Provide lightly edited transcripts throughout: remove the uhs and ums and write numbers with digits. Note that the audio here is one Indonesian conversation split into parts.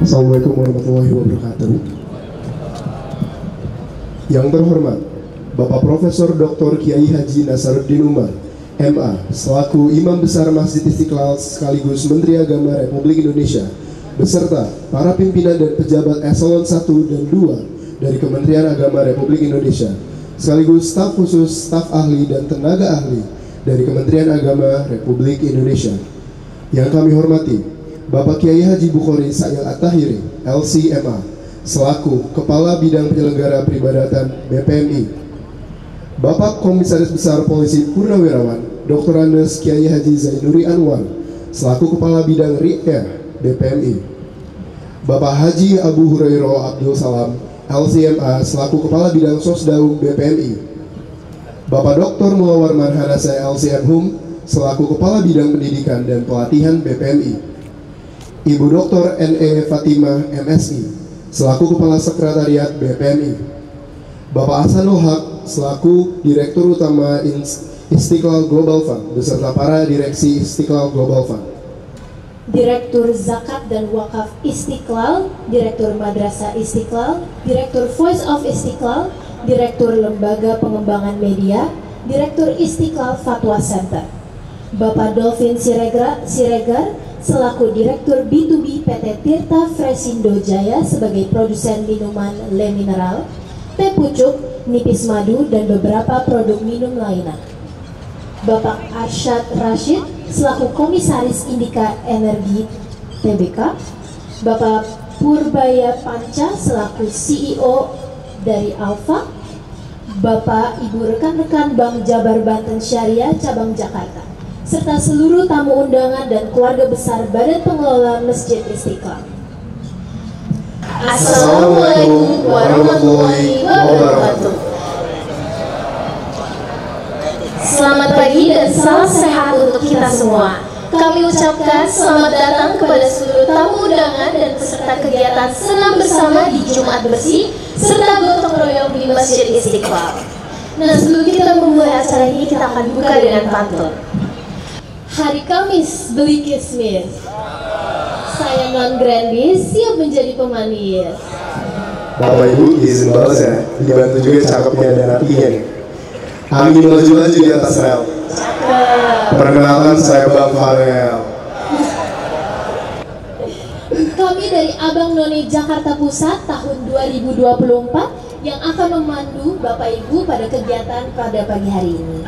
Assalamualaikum warahmatullahi wabarakatuh. Yang terhormat Bapak Profesor Dr. Kiai Haji Nasaruddin Umar, MA, selaku Imam Besar Masjid Istiqlal sekaligus Menteri Agama Republik Indonesia, beserta para pimpinan dan pejabat eselon 1 dan 2 dari Kementerian Agama Republik Indonesia, sekaligus staf khusus, staf ahli, dan tenaga ahli dari Kementerian Agama Republik Indonesia. Yang kami hormati Bapak Kiai Haji Bukhari Sa'il At-Tahiri, LCMA, selaku Kepala Bidang Penyelenggara Peribadatan BPMI. Bapak Komisaris Besar Polisi Purnawirawan Dr. Andes Kiai Haji Zainuri Anwar, selaku Kepala Bidang RIA BPMI. Bapak Haji Abu Hurairah Abdul Salam, LCMA, selaku Kepala Bidang Sosdaum BPMI. Bapak Dr. Mulawar Marhanasa, LCMHUM, selaku Kepala Bidang Pendidikan dan Pelatihan BPMI. Ibu Dr. N.E. Fatimah, MSI, selaku Kepala Sekretariat BPMI. Bapak Hasanul Haq, selaku Direktur Utama Istiqlal Global Fund, beserta para Direksi Istiqlal Global Fund. Direktur Zakat dan Wakaf Istiqlal, Direktur Madrasah Istiqlal, Direktur Voice of Istiqlal, Direktur Lembaga Pengembangan Media, Direktur Istiqlal Fatwa Center. Bapak Dolphin Siregar, selaku Direktur B2B PT Tirta Fresindo Jaya sebagai produsen minuman Le Mineral, teh pucuk, nipis madu, dan beberapa produk minum lainnya. Bapak Arsyad Rashid selaku Komisaris Indika Energi Tbk, Bapak Purbaya Panca selaku CEO dari Alfa, Bapak Ibu rekan-rekan Bank Jabar Banten Syariah Cabang Jakarta, serta seluruh tamu undangan dan keluarga besar Badan Pengelola Masjid Istiqlal. Assalamualaikum warahmatullahi wabarakatuh. Selamat pagi dan salam sehat untuk kita semua. Kami ucapkan selamat datang kepada seluruh tamu undangan dan peserta kegiatan senam bersama di Jumat Bersih serta gotong royong di Masjid Istiqlal. Nah, sebelum kita memulai acara ini, kita akan buka dengan pantun. Hari Kamis beli kismis, saya non grandis siap menjadi pemanis. Bapak Ibu izin balas ya, dibantu juga cakepnya dan artinya nih. Amin laju-laju di atas rel. Perkenalkan, saya Bang Farel. Kami dari Abang None Jakarta Pusat tahun 2024 yang akan memandu Bapak Ibu pada kegiatan pada pagi hari ini.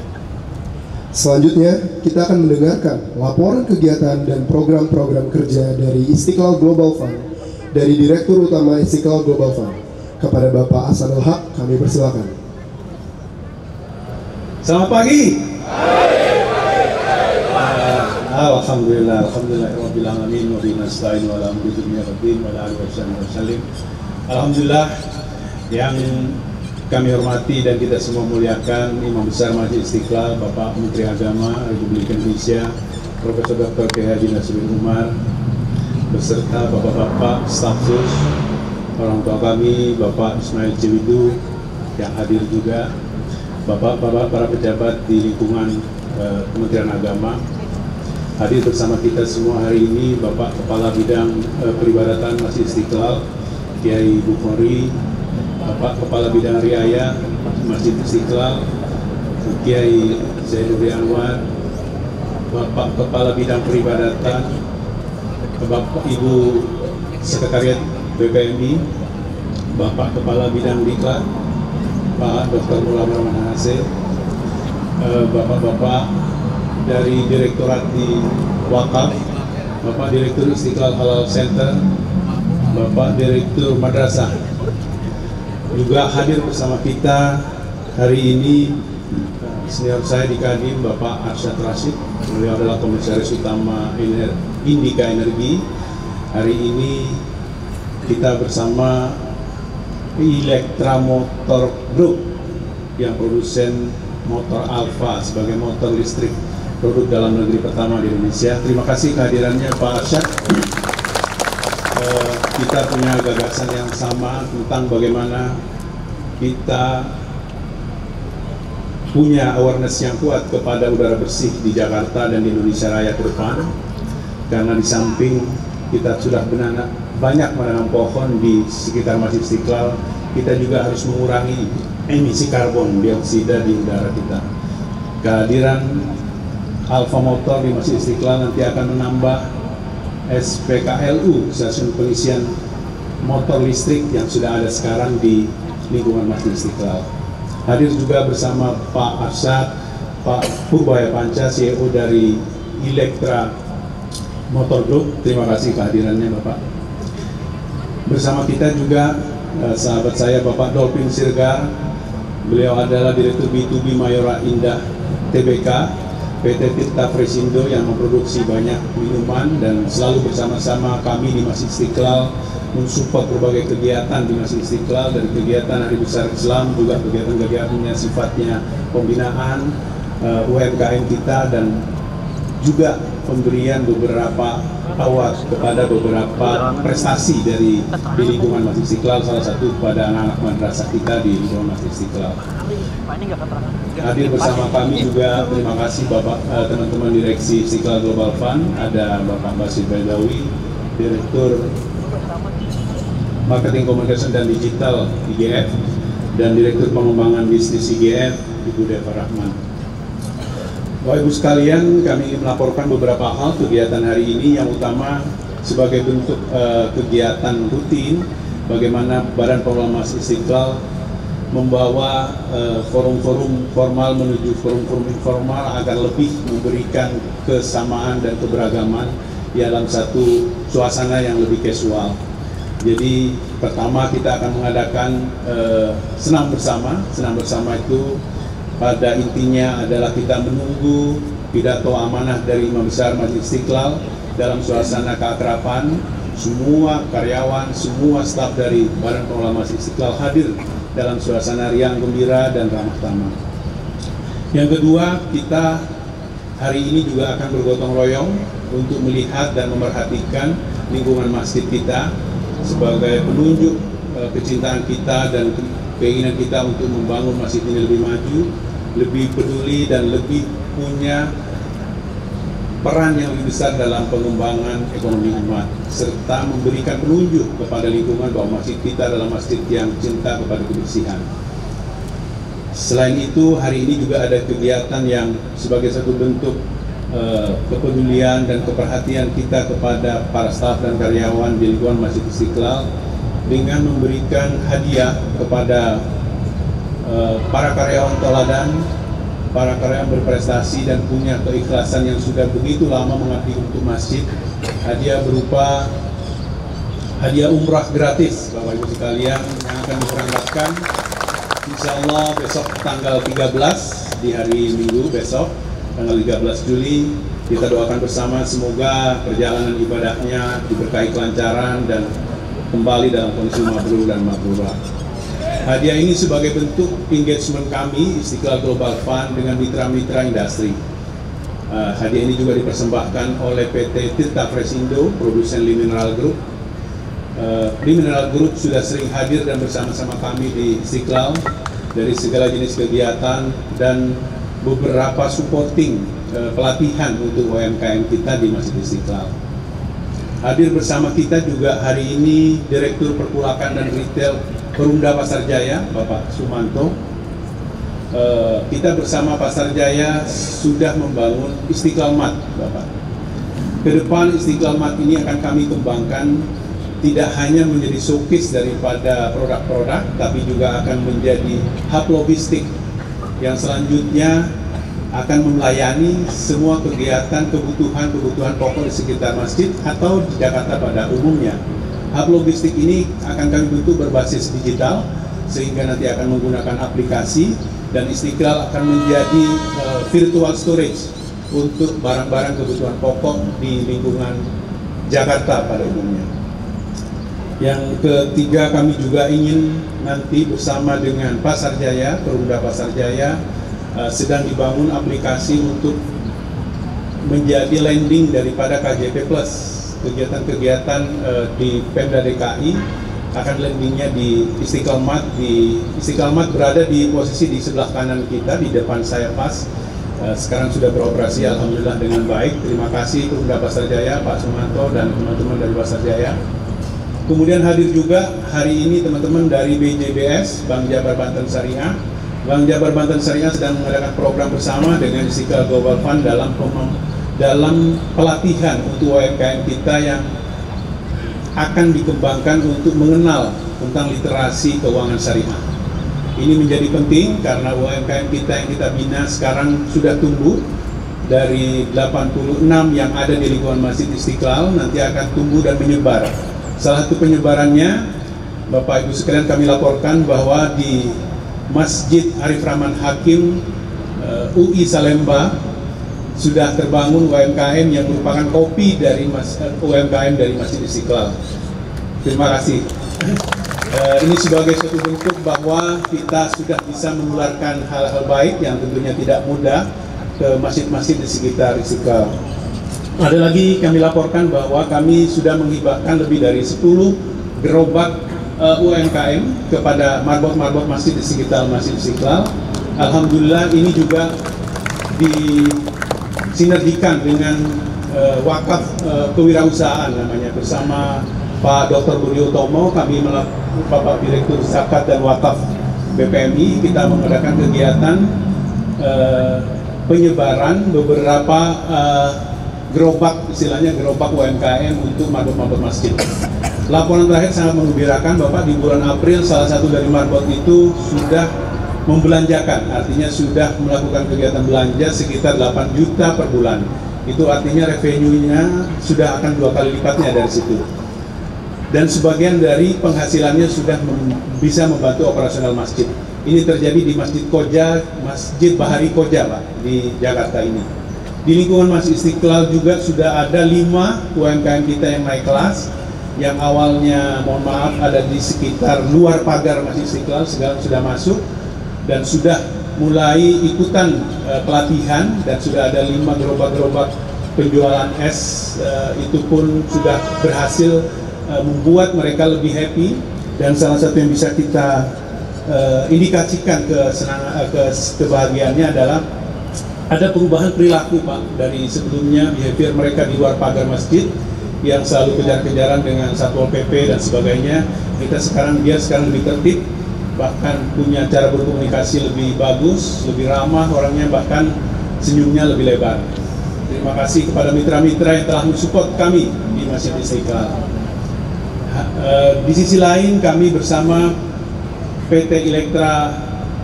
Selanjutnya, kita akan mendengarkan laporan kegiatan dan program-program kerja dari Istiqlal Global Fund dari Direktur Utama Istiqlal Global Fund. Kepada Bapak Hasanul Haq, kami persilakan. Selamat pagi. Alhamdulillah, rabbil alamin wa bihi nasta'in wa la hamdu lillahi rabbil alamin. Alhamdulillah, yang kami hormati dan kita semua muliakan Imam Besar Masjid Istiqlal, Bapak Menteri Agama Republik Indonesia, Profesor Dr. Kiai Haji Nasaruddin Umar, beserta bapak-bapak, staf khusus, orang tua kami, Bapak Ismail Ciwidu yang hadir juga, bapak-bapak para pejabat di lingkungan Kementerian Agama, hadir bersama kita semua hari ini, Bapak Kepala Bidang Peribadatan Masjid Istiqlal, Kiai Bukhari, Bapak Kepala Bidang Riaya Masjid Istiqlal, Kiai Zainuri Anwar, Bapak Kepala Bidang Peribadatan, Bapak Ibu Sekretariat BPMI, Bapak Kepala Bidang Diklat, Pak Dr. Mulawar Marhanasa, Bapak-bapak dari Direktorat di Wakaf, Bapak Direktur Istiqlal Halal Center, Bapak Direktur Madrasah, juga hadir bersama kita hari ini senior saya di Kadin, Bapak Arsyad Rashid, beliau adalah Komisaris Utama Indika Energi. Hari ini kita bersama Elektra Motor Group yang produsen motor Alfa sebagai motor listrik produk dalam negeri pertama di Indonesia. Terima kasih kehadirannya Pak Arsyad. Kita punya gagasan yang sama tentang bagaimana kita punya awareness yang kuat kepada udara bersih di Jakarta dan di Indonesia Raya ke depan. Karena di samping kita sudah banyak menanam pohon di sekitar Masjid Istiqlal, kita juga harus mengurangi emisi karbon dioksida di udara kita. Kehadiran Alfa Motor di Masjid Istiqlal nanti akan menambah SPKLU, stasiun pengisian motor listrik yang sudah ada sekarang di lingkungan Masjid Istiqlal. Hadir juga bersama Pak Arsyad, Pak Purbaya Panca, CEO dari Elektra Motor Group. Terima kasih kehadirannya Bapak. Bersama kita juga sahabat saya Bapak Dolphin Sirgar. Beliau adalah Direktur B2B Mayora Indah Tbk, PT Tirta Fresindo yang memproduksi banyak minuman, dan selalu bersama-sama kami di Masjid Istiqlal mensupport berbagai kegiatan di Masjid Istiqlal, dari kegiatan Hari Besar Islam, juga kegiatan-kegiatannya sifatnya pembinaan UMKM kita, dan juga pemberian beberapa award kepada beberapa prestasi di lingkungan Masjid Istiqlal, salah satu kepada anak-anak madrasah kita di lingkungan Masjid Istiqlal. Hadir bersama kami juga, terima kasih Bapak teman-teman Direksi Istiqlal Global Fund, ada Bapak Basir Baidawi, Direktur Marketing Communication dan Digital IGF, dan Direktur Pengembangan Bisnis IGF, Ibu Deva Rahman. Bapak Ibu sekalian, kami ingin melaporkan beberapa hal kegiatan hari ini. Yang utama sebagai bentuk kegiatan rutin, bagaimana Badan Pengelola Masjid Istiqlal membawa forum-forum formal menuju forum-forum informal agar lebih memberikan kesamaan dan keberagaman dalam satu suasana yang lebih casual. Jadi pertama kita akan mengadakan senam bersama. Senam bersama itu pada intinya adalah kita menunggu pidato amanah dari Imam Besar Masjid Istiqlal dalam suasana keakraban. Semua karyawan, semua staf dari Badan Pengelola Masjid Istiqlal hadir dalam suasana riang gembira dan ramah tamah. Yang kedua, kita hari ini juga akan bergotong royong untuk melihat dan memerhatikan lingkungan masjid kita sebagai penunjuk kecintaan kita dan keinginan kita untuk membangun masjid ini lebih maju, lebih peduli, dan lebih punya peran yang lebih besar dalam pengembangan ekonomi umat, serta memberikan penunjuk kepada lingkungan bahwa masjid kita adalah masjid yang cinta kepada kebersihan. Selain itu, hari ini juga ada kegiatan yang sebagai satu bentuk kepedulian dan keperhatian kita kepada para staf dan karyawan di lingkungan Masjid Istiqlal dengan memberikan hadiah kepada para karyawan teladan, para karyawan berprestasi dan punya keikhlasan yang sudah begitu lama mengabdi untuk masjid. Hadiah berupa hadiah umrah gratis Bapak Ibu sekalian yang akan diberangkatkan insya Allah besok tanggal 13 di hari Minggu besok tanggal 13 Juli. Kita doakan bersama semoga perjalanan ibadahnya diberkahi kelancaran dan kembali dalam kondisi mabrur dan mabrurah. Hadiah ini sebagai bentuk engagement kami Istiqlal Global Fund dengan mitra-mitra industri. Hadiah ini juga dipersembahkan oleh PT Tirta Fresindo, produsen Lee Mineral Group. Lee Mineral Group sudah sering hadir dan bersama-sama kami di Istiqlal dari segala jenis kegiatan dan beberapa supporting pelatihan untuk UMKM kita di Masjid Istiqlal. Hadir bersama kita juga hari ini Direktur Perpulakan dan Retail Perumda Pasar Jaya, Bapak Sumanto. Kita bersama Pasar Jaya sudah membangun Istiqlal Mart, Bapak. Ke depan Istiqlal Mart ini akan kami kembangkan tidak hanya menjadi showcase daripada produk-produk, tapi juga akan menjadi hub logistik yang selanjutnya akan melayani semua kegiatan kebutuhan pokok di sekitar masjid atau di Jakarta pada umumnya. Hub logistik ini akan kami bentuk berbasis digital sehingga nanti akan menggunakan aplikasi, dan Istiqlal akan menjadi virtual storage untuk barang-barang kebutuhan pokok di lingkungan Jakarta pada umumnya. Yang ketiga, kami juga ingin nanti bersama dengan Pasar Jaya, Perumda Pasar Jaya, sedang dibangun aplikasi untuk menjadi landing daripada KJP Plus. Kegiatan-kegiatan di Pemda DKI akan landingnya di Istiqlal Mart. Istiqlal Mart berada di posisi di sebelah kanan kita, di depan saya pas. Sekarang sudah beroperasi alhamdulillah dengan baik. Terima kasih Perumda Pasar Jaya, Pak Sumanto dan teman-teman dari Pasar Jaya. Kemudian hadir juga hari ini teman-teman dari BJBS, Bank Jabar Banten Syariah. Bank Jabar Banten Syariah sedang mengadakan program bersama dengan Istiqlal Global Fund dalam pelatihan untuk UMKM kita yang akan dikembangkan untuk mengenal tentang literasi keuangan syariah. Ini menjadi penting karena UMKM kita yang kita bina sekarang sudah tumbuh dari 86 yang ada di lingkungan Masjid Istiqlal, nanti akan tumbuh dan menyebar. Salah satu penyebarannya, Bapak Ibu sekalian, kami laporkan bahwa di Masjid Arif Rahman Hakim UI Salemba sudah terbangun UMKM yang merupakan kopi dari UMKM dari Masjid Istiqlal. Terima kasih. Ini sebagai suatu bentuk bahwa kita sudah bisa menularkan hal-hal baik yang tentunya tidak mudah ke masjid-masjid di sekitar Istiqlal. Ada lagi kami laporkan bahwa kami sudah menghibahkan lebih dari 10 gerobak UMKM kepada marbot-marbot masjid di sekitar Masjid Istiqlal. Alhamdulillah ini juga disinergikan dengan wakaf kewirausahaan namanya, bersama Pak Dr. Budi Utomo, kami Bapak Direktur Zakat dan Wakaf BPMI, kita mengadakan kegiatan penyebaran beberapa gerobak, istilahnya gerobak UMKM untuk marbot-marbot masjid. Laporan terakhir sangat menggembirakan, Bapak, di bulan April salah satu dari marbot itu sudah membelanjakan, artinya sudah melakukan kegiatan belanja sekitar 8 juta per bulan. Itu artinya revenue-nya sudah akan 2 kali lipatnya dari situ. Dan sebagian dari penghasilannya sudah bisa membantu operasional masjid. Ini terjadi di Masjid Koja, Masjid Bahari Koja, Pak, di Jakarta ini. Di lingkungan Masjid Istiqlal juga sudah ada 5 UMKM kita yang naik kelas, yang awalnya, mohon maaf, ada di sekitar luar pagar Masjid Istiqlal, sekarang sudah masuk dan sudah mulai ikutan pelatihan, dan sudah ada 5 gerobak-gerobak penjualan es, itu pun sudah berhasil membuat mereka lebih happy. Dan salah satu yang bisa kita indikasikan kebahagiaannya adalah ada perubahan perilaku, Pak, dari sebelumnya behavior mereka di luar pagar masjid yang selalu kejar-kejaran dengan Satpol PP dan sebagainya. Dia sekarang lebih tertib, bahkan punya cara berkomunikasi lebih bagus, lebih ramah orangnya, bahkan senyumnya lebih lebar. Terima kasih kepada mitra-mitra yang telah mensupport kami di Masjid Istiqlal. Di sisi lain, kami bersama PT Elektra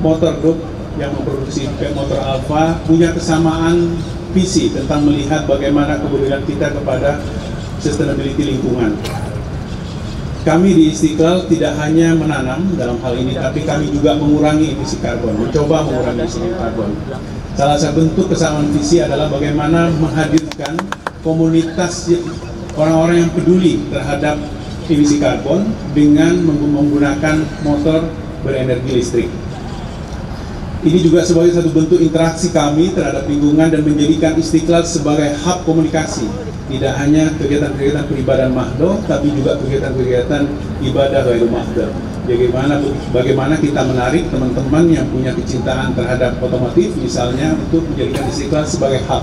Motor Group yang memproduksi motor Alfa punya kesamaan visi tentang melihat bagaimana kepedulian kita kepada sustainability lingkungan. Kami di Istiqlal tidak hanya menanam dalam hal ini, tapi kami juga mengurangi emisi karbon, mencoba mengurangi emisi karbon. Salah satu bentuk kesamaan visi adalah bagaimana menghadirkan komunitas orang-orang yang peduli terhadap emisi karbon dengan menggunakan motor berenergi listrik. Ini juga sebagai satu bentuk interaksi kami terhadap lingkungan dan menjadikan Istiqlal sebagai hub komunikasi. Tidak hanya kegiatan-kegiatan peribadahan mahdoh, tapi juga kegiatan-kegiatan ibadah ghairu mahdoh. Bagaimana kita menarik teman-teman yang punya kecintaan terhadap otomotif, misalnya, untuk menjadikan Istiqlal sebagai hub.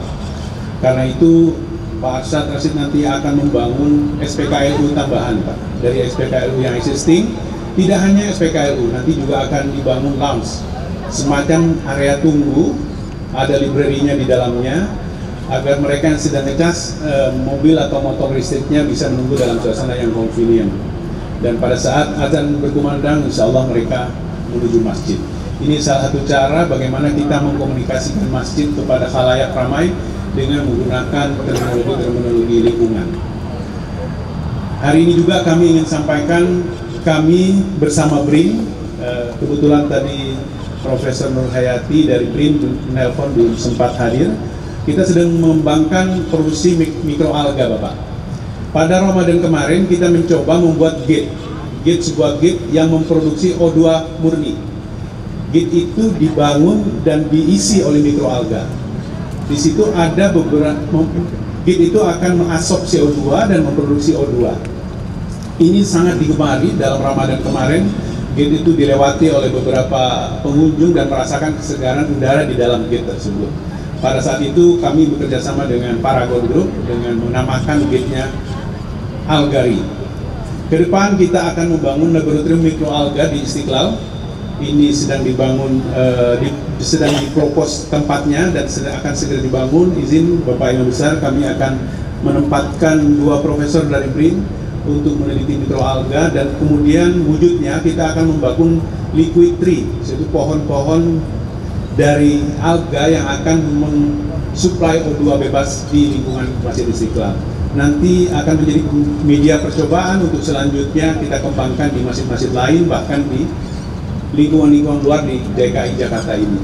Karena itu Pak Arsyad Rashid nanti akan membangun SPKLU tambahan, Pak. Dari SPKLU yang existing, tidak hanya SPKLU, nanti juga akan dibangun lounge, semacam area tunggu, ada library-nya di dalamnya, agar mereka yang sedang ngecas mobil atau motor listriknya bisa menunggu dalam suasana yang convenient. Dan pada saat azan berkumandang, insya Allah mereka menuju masjid. Ini salah satu cara bagaimana kita mengkomunikasikan masjid kepada khalayak ramai dengan menggunakan terminologi lingkungan. Hari ini juga kami ingin sampaikan, kami bersama BRIN, kebetulan tadi Profesor Nur Hayati dari BRIN menelpon, belum sempat hadir. Kita sedang mengembangkan produksi mikroalga, Bapak. Pada Ramadan kemarin kita mencoba membuat sebuah gate yang memproduksi O2 murni. Gate itu dibangun dan diisi oleh mikroalga. Di situ ada beberapa, gate itu akan mengasop CO2 dan memproduksi O2. Ini sangat digemari dalam Ramadan kemarin. Gate itu dilewati oleh beberapa pengunjung dan merasakan kesegaran udara di dalam gate tersebut. Pada saat itu kami bekerja sama dengan Paragon Group dengan menamakan gate-nya Algari. Ke depan kita akan membangun laboratorium mikroalga di Istiqlal. Ini sedang dibangun, sedang dipropos tempatnya dan akan segera dibangun. Izin Bapak Imam Besar, kami akan menempatkan 2 profesor dari BRIN untuk meneliti mikroalga, dan kemudian wujudnya kita akan membangun liquid tree, yaitu pohon-pohon dari alga yang akan mensuplai O2 bebas di lingkungan Masjid Istiqlal. Nanti akan menjadi media percobaan untuk selanjutnya kita kembangkan di masjid-masjid lain, bahkan di lingkungan-lingkungan luar di DKI Jakarta ini.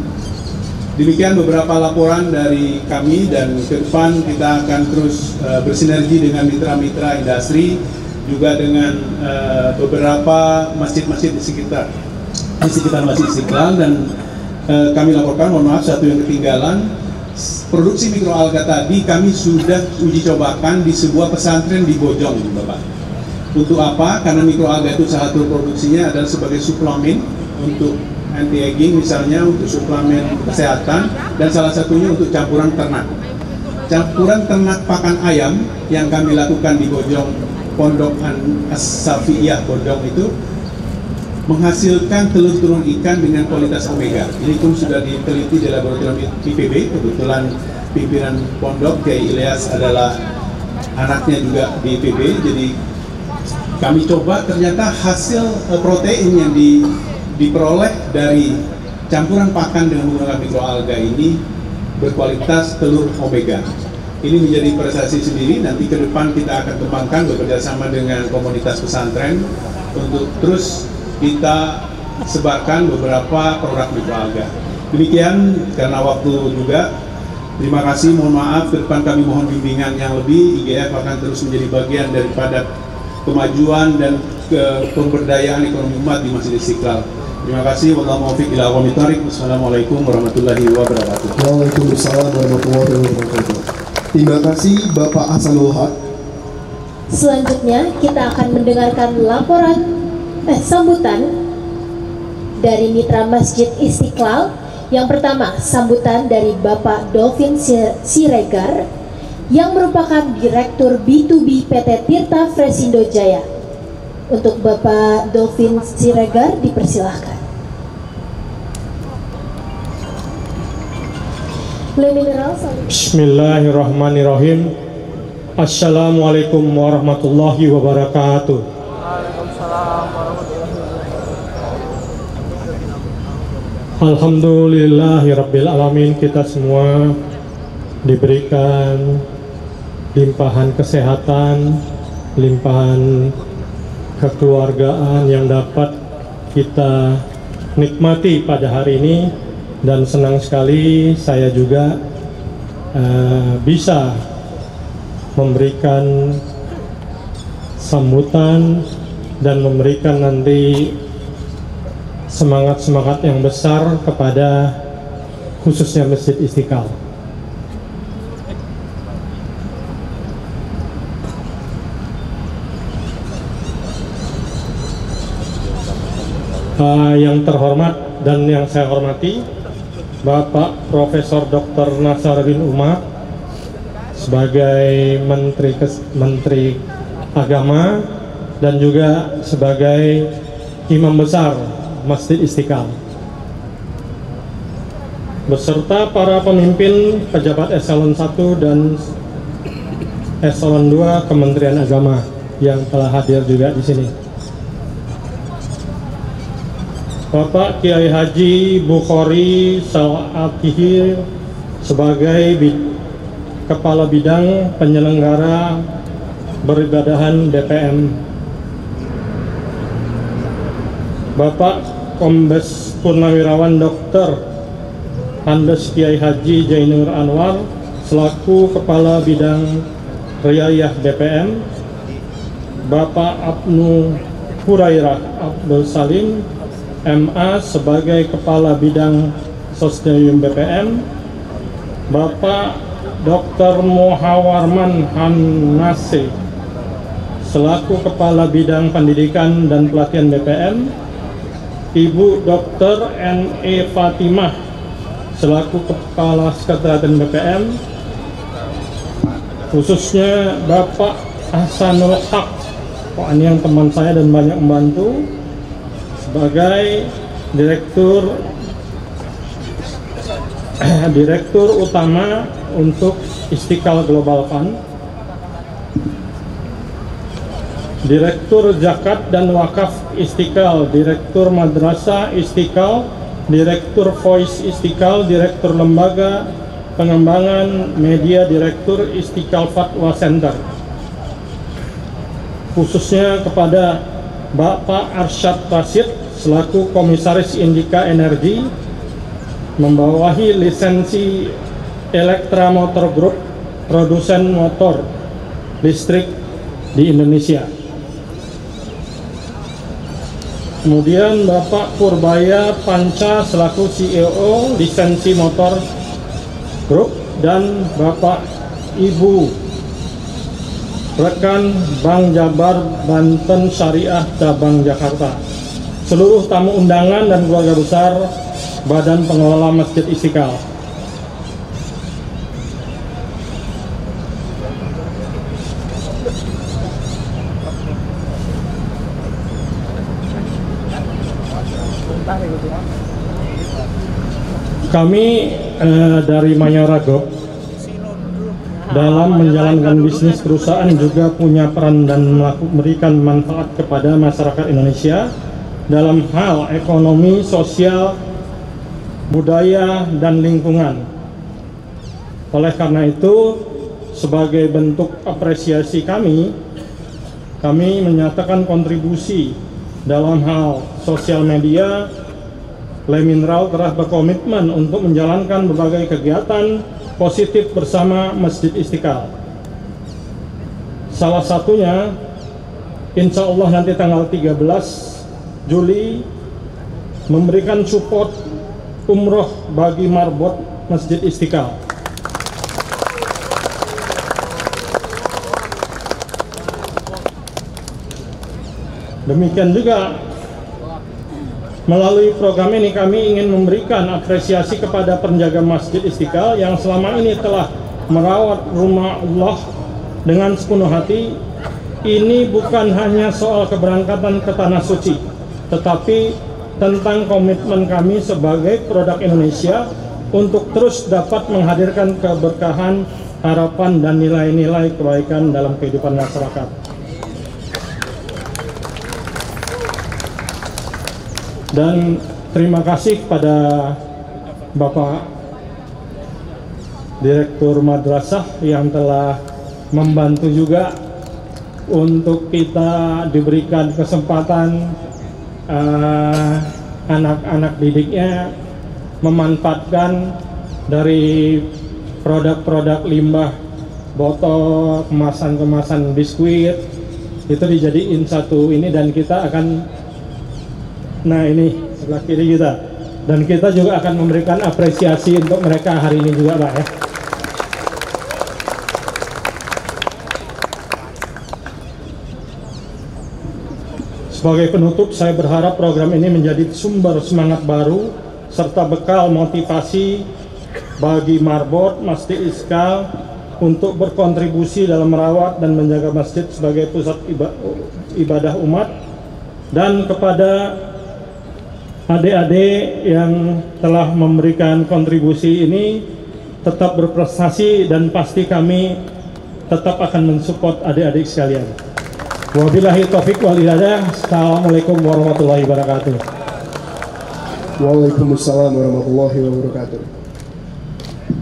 Demikian beberapa laporan dari kami, dan ke depan kita akan terus bersinergi dengan mitra-mitra industri, juga dengan beberapa masjid-masjid di sekitar Masjid Istiqlal. Dan kami laporkan, mohon maaf, satu yang ketinggalan, produksi mikroalga tadi kami sudah uji cobakan di sebuah pesantren di Bojong, Bapak. Untuk apa? Karena mikroalga itu salah satu produksinya adalah sebagai suplemen untuk anti-aging, misalnya untuk suplemen kesehatan, dan salah satunya untuk campuran ternak. Campuran ternak pakan ayam yang kami lakukan di Bojong, Pondok As-Safiyah Bojong itu menghasilkan telur-telur ikan dengan kualitas omega. Ini pun sudah diteliti di laboratorium IPB. Kebetulan pimpinan pondok Kiai Ilyas adalah anaknya juga di IPB. Jadi kami coba, ternyata hasil protein yang diperoleh dari campuran pakan dengan menggunakan mikroalga ini berkualitas telur omega. Ini menjadi prestasi sendiri. Nanti ke depan kita akan kembangkan bekerja sama dengan komunitas pesantren untuk terus kita sebarkan beberapa produk mikroalga. Demikian, karena waktu juga, terima kasih, mohon maaf, ke depan kami mohon bimbingan yang lebih. IGF akan terus menjadi bagian daripada kemajuan dan pemberdayaan ekonomi umat di Masjid Istiqlal. Terima kasih. Wallahu muwaffiq ila aqwamit thoriq. Wassalamualaikum warahmatullahi wabarakatuh. Waalaikumsalam warahmatullahi wabarakatuh. Terima kasih Bapak Hasanul Haq. Selanjutnya kita akan mendengarkan sambutan dari Mitra Masjid Istiqlal. Yang pertama, sambutan dari Bapak Dolphin Siregar yang merupakan Direktur B2B PT Tirta Fresindo Jaya. Untuk Bapak Dolphin Siregar dipersilahkan. Bismillahirrahmanirrahim. Assalamualaikum warahmatullahi wabarakatuh. Alhamdulillahirabbil alamin. Kita semua diberikan limpahan kesehatan, limpahan kekeluargaan yang dapat kita nikmati pada hari ini, dan senang sekali saya juga bisa memberikan sambutan dan memberikan nanti semangat-semangat yang besar kepada khususnya Masjid Istiqlal. Yang terhormat dan yang saya hormati, Bapak Profesor Dr. Nasaruddin Umar sebagai Menteri Agama dan juga sebagai Imam Besar Masjid Istiqlal, beserta para pemimpin pejabat eselon 1 dan eselon 2 Kementerian Agama yang telah hadir juga di sini. Bapak Kiai Haji Bukhari Salatihi sebagai Kepala Bidang Penyelenggara Beribadahan DPM, Bapak Kombes Purnawirawan Dr. Andes Kiai Haji Jainur Anwar selaku Kepala Bidang Riayah DPM, Bapak Abnu Hurairah Abdul Salim MA sebagai Kepala Bidang Sosdayum BPM, Bapak Dr. Muhawarman Hanase selaku Kepala Bidang Pendidikan dan Pelatihan BPM, Ibu Dr. N.E. Fatimah selaku Kepala Sekretariat BPM, khususnya Bapak Hasanul Haq Pak Aniang teman saya dan banyak membantu sebagai Direktur Utama untuk Istiqlal Global Fund, Direktur Zakat dan Wakaf Istiqlal, Direktur Madrasah Istiqlal, Direktur Voice Istiqlal, Direktur Lembaga Pengembangan Media, Direktur Istiqlal Fatwa Center. Khususnya kepada Bapak Arsyad Rashid selaku Komisaris Indika Energi, membawahi lisensi Elektra Motor Group, produsen motor listrik di Indonesia. Kemudian Bapak Purbaya Panca selaku CEO lisensi motor Group, dan Bapak Ibu rekan Bank Jabar Banten Syariah Cabang Jakarta, seluruh tamu undangan dan keluarga besar Badan Pengelola Masjid Istiqlal. Kami dari Mayora Group dalam menjalankan bisnis perusahaan juga punya peran dan memberikan manfaat kepada masyarakat Indonesia dalam hal ekonomi, sosial, budaya, dan lingkungan. Oleh karena itu, sebagai bentuk apresiasi kami menyatakan kontribusi dalam hal sosial media. Lemineral telah berkomitmen untuk menjalankan berbagai kegiatan positif bersama Masjid Istiqlal. Salah satunya, insya Allah nanti tanggal 13 Juli, memberikan support umroh bagi marbot Masjid Istiqlal. Demikian juga, melalui program ini kami ingin memberikan apresiasi kepada penjaga Masjid Istiqlal yang selama ini telah merawat rumah Allah dengan sepenuh hati. Ini bukan hanya soal keberangkatan ke Tanah Suci, tetapi tentang komitmen kami sebagai produk Indonesia untuk terus dapat menghadirkan keberkahan, harapan, dan nilai-nilai kebaikan dalam kehidupan masyarakat. Dan terima kasih kepada Bapak Direktur Madrasah yang telah membantu juga untuk kita diberikan kesempatan anak-anak didiknya memanfaatkan dari produk-produk limbah botol, kemasan-kemasan biskuit itu dijadiin satu ini, dan kita akan, nah ini sebelah kiri kita, dan kita juga akan memberikan apresiasi untuk mereka hari ini juga, Pak, ya. Sebagai penutup, saya berharap program ini menjadi sumber semangat baru serta bekal motivasi bagi marbot Masjid Istiqlal untuk berkontribusi dalam merawat dan menjaga masjid sebagai pusat ibadah umat. Dan kepada adik-adik yang telah memberikan kontribusi ini, tetap berprestasi, dan pasti kami tetap akan mensupport adik-adik sekalian. Wabillahi taufik wal hidayah. Assalamualaikum warahmatullahi wabarakatuh. Waalaikumsalam warahmatullahi wabarakatuh.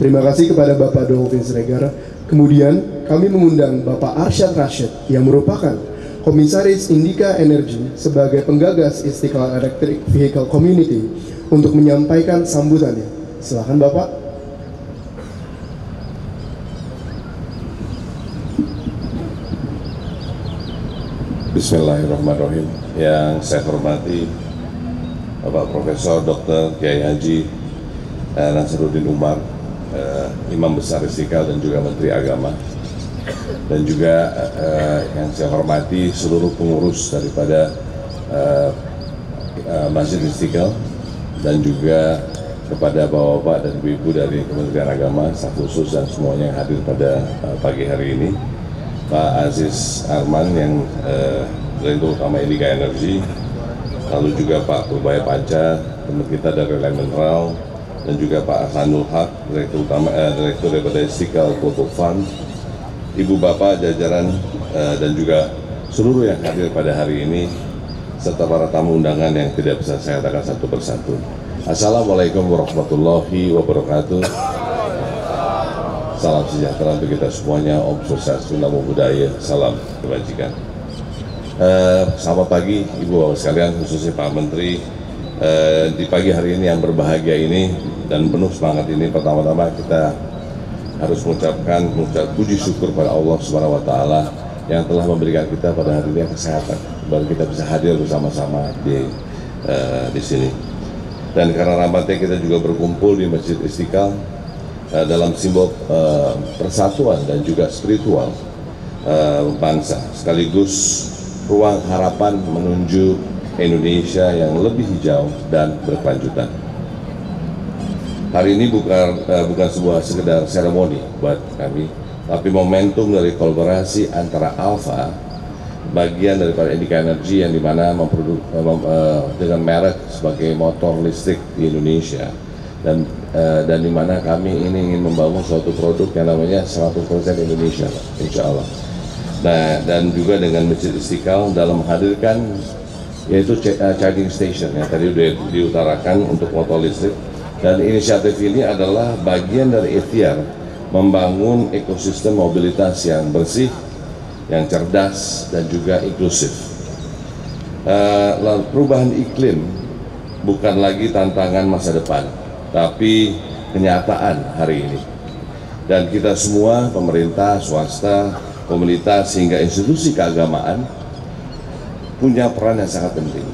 Terima kasih kepada Bapak Dolvin Siregar. Kemudian kami mengundang Bapak Arsyad Rashid yang merupakan Komisaris Indika Energi sebagai penggagas Istiqlal Electric Vehicle Community untuk menyampaikan sambutannya. Silakan Bapak. Bismillahirrahmanirrahim. Yang saya hormati Bapak Profesor Dr. Kiai Haji Nasaruddin Umar, Imam Besar Istiqlal dan juga Menteri Agama, dan juga yang saya hormati seluruh pengurus daripada Masjid Istiqlal, dan juga kepada bapak-bapak dan ibu-ibu dari Kementerian Agama, staf khusus, dan semuanya yang hadir pada pagi hari ini. Pak Aziz Arman yang Direktur Utama Indika Energy, lalu juga Pak Purbaya Panca, teman kita dari Mineral, dan juga Pak Hasanul Haq, Direktur daripada Istiqlal Global Fund, Ibu Bapak, jajaran, dan juga seluruh yang hadir pada hari ini, serta para tamu undangan yang tidak bisa saya katakan satu persatu. Assalamualaikum warahmatullahi wabarakatuh. Salam sejahtera untuk kita semuanya. Om Swastiastu, Namo Buddhaya, salam kebajikan. Selamat pagi Ibu Bapak sekalian, khususnya Pak Menteri. Di pagi hari ini yang berbahagia ini dan penuh semangat ini, pertama-tama kita harus mengucap puji syukur pada Allah Subhanahu wa Ta'ala yang telah memberikan kita pada hari ini kesehatan, baru kita bisa hadir bersama-sama di sini. Dan karena rahmatnya kita juga berkumpul di Masjid Istiqlal dalam simbol persatuan dan juga spiritual bangsa, sekaligus ruang harapan menuju Indonesia yang lebih hijau dan berkelanjutan. Hari ini bukan sebuah sekedar seremoni buat kami, tapi momentum dari kolaborasi antara Alfa, bagian daripada Indika Energy yang dimana dengan merek sebagai motor listrik di Indonesia, dan dimana kami ini ingin membangun suatu produk yang namanya 100% Indonesia, insya Allah. Nah, dan juga dengan Masjid Istiqlal dalam menghadirkan yaitu charging station yang tadi sudah diutarakan untuk motor listrik. Dan inisiatif ini adalah bagian dari ikhtiar membangun ekosistem mobilitas yang bersih, yang cerdas, dan juga inklusif. Perubahan iklim bukan lagi tantangan masa depan, tapi kenyataan hari ini. Dan kita semua, pemerintah, swasta, komunitas, hingga institusi keagamaan punya peran yang sangat penting.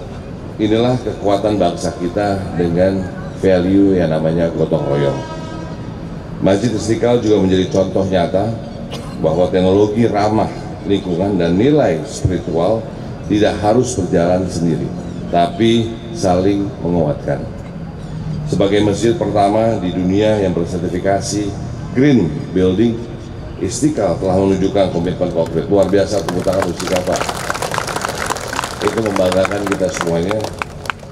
Inilah kekuatan bangsa kita dengan value yang namanya gotong royong. Masjid Istiqlal juga menjadi contoh nyata bahwa teknologi ramah lingkungan dan nilai spiritual tidak harus berjalan sendiri, tapi saling menguatkan. Sebagai masjid pertama di dunia yang bersertifikasi Green Building, Istiqlal telah menunjukkan komitmen konkret. Luar biasa, tepuk tangan untuk Istiqlal, Pak. Itu membanggakan kita semuanya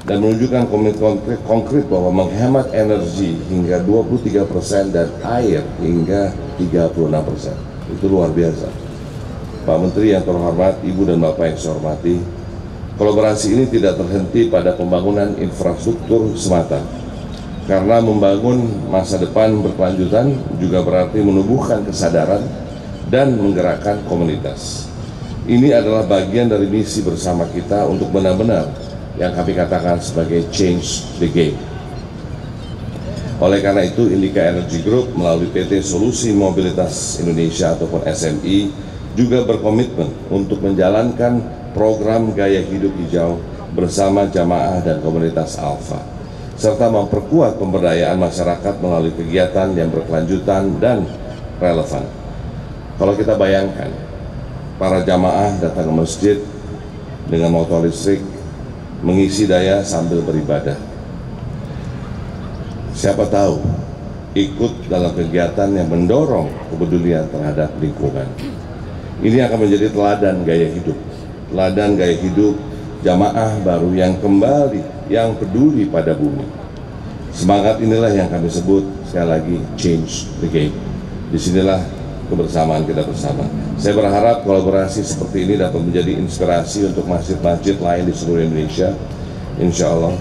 dan menunjukkan komitmen konkret bahwa menghemat energi hingga 23% dan air hingga 36%. Itu luar biasa. Pak Menteri yang terhormat, Ibu dan Bapak yang saya hormati, kolaborasi ini tidak terhenti pada pembangunan infrastruktur semata. Karena membangun masa depan berkelanjutan juga berarti menumbuhkan kesadaran dan menggerakkan komunitas. Ini adalah bagian dari misi bersama kita untuk benar-benar yang kami katakan sebagai change the game. Oleh karena itu, Indika Energy Group melalui PT Solusi Mobilitas Indonesia ataupun SMI juga berkomitmen untuk menjalankan program gaya hidup hijau bersama jamaah dan komunitas Alfa, serta memperkuat pemberdayaan masyarakat melalui kegiatan yang berkelanjutan dan relevan. Kalau kita bayangkan, para jamaah datang ke masjid dengan motor listrik, mengisi daya sambil beribadah. Siapa tahu ikut dalam kegiatan yang mendorong kepedulian terhadap lingkungan. Ini akan menjadi teladan gaya hidup jamaah baru yang kembali, yang peduli pada bumi. Semangat inilah yang kami sebut sekali lagi change the game. Disinilah kebersamaan kita bersama. Saya berharap kolaborasi seperti ini dapat menjadi inspirasi untuk masjid-masjid lain di seluruh Indonesia. Insya Allah,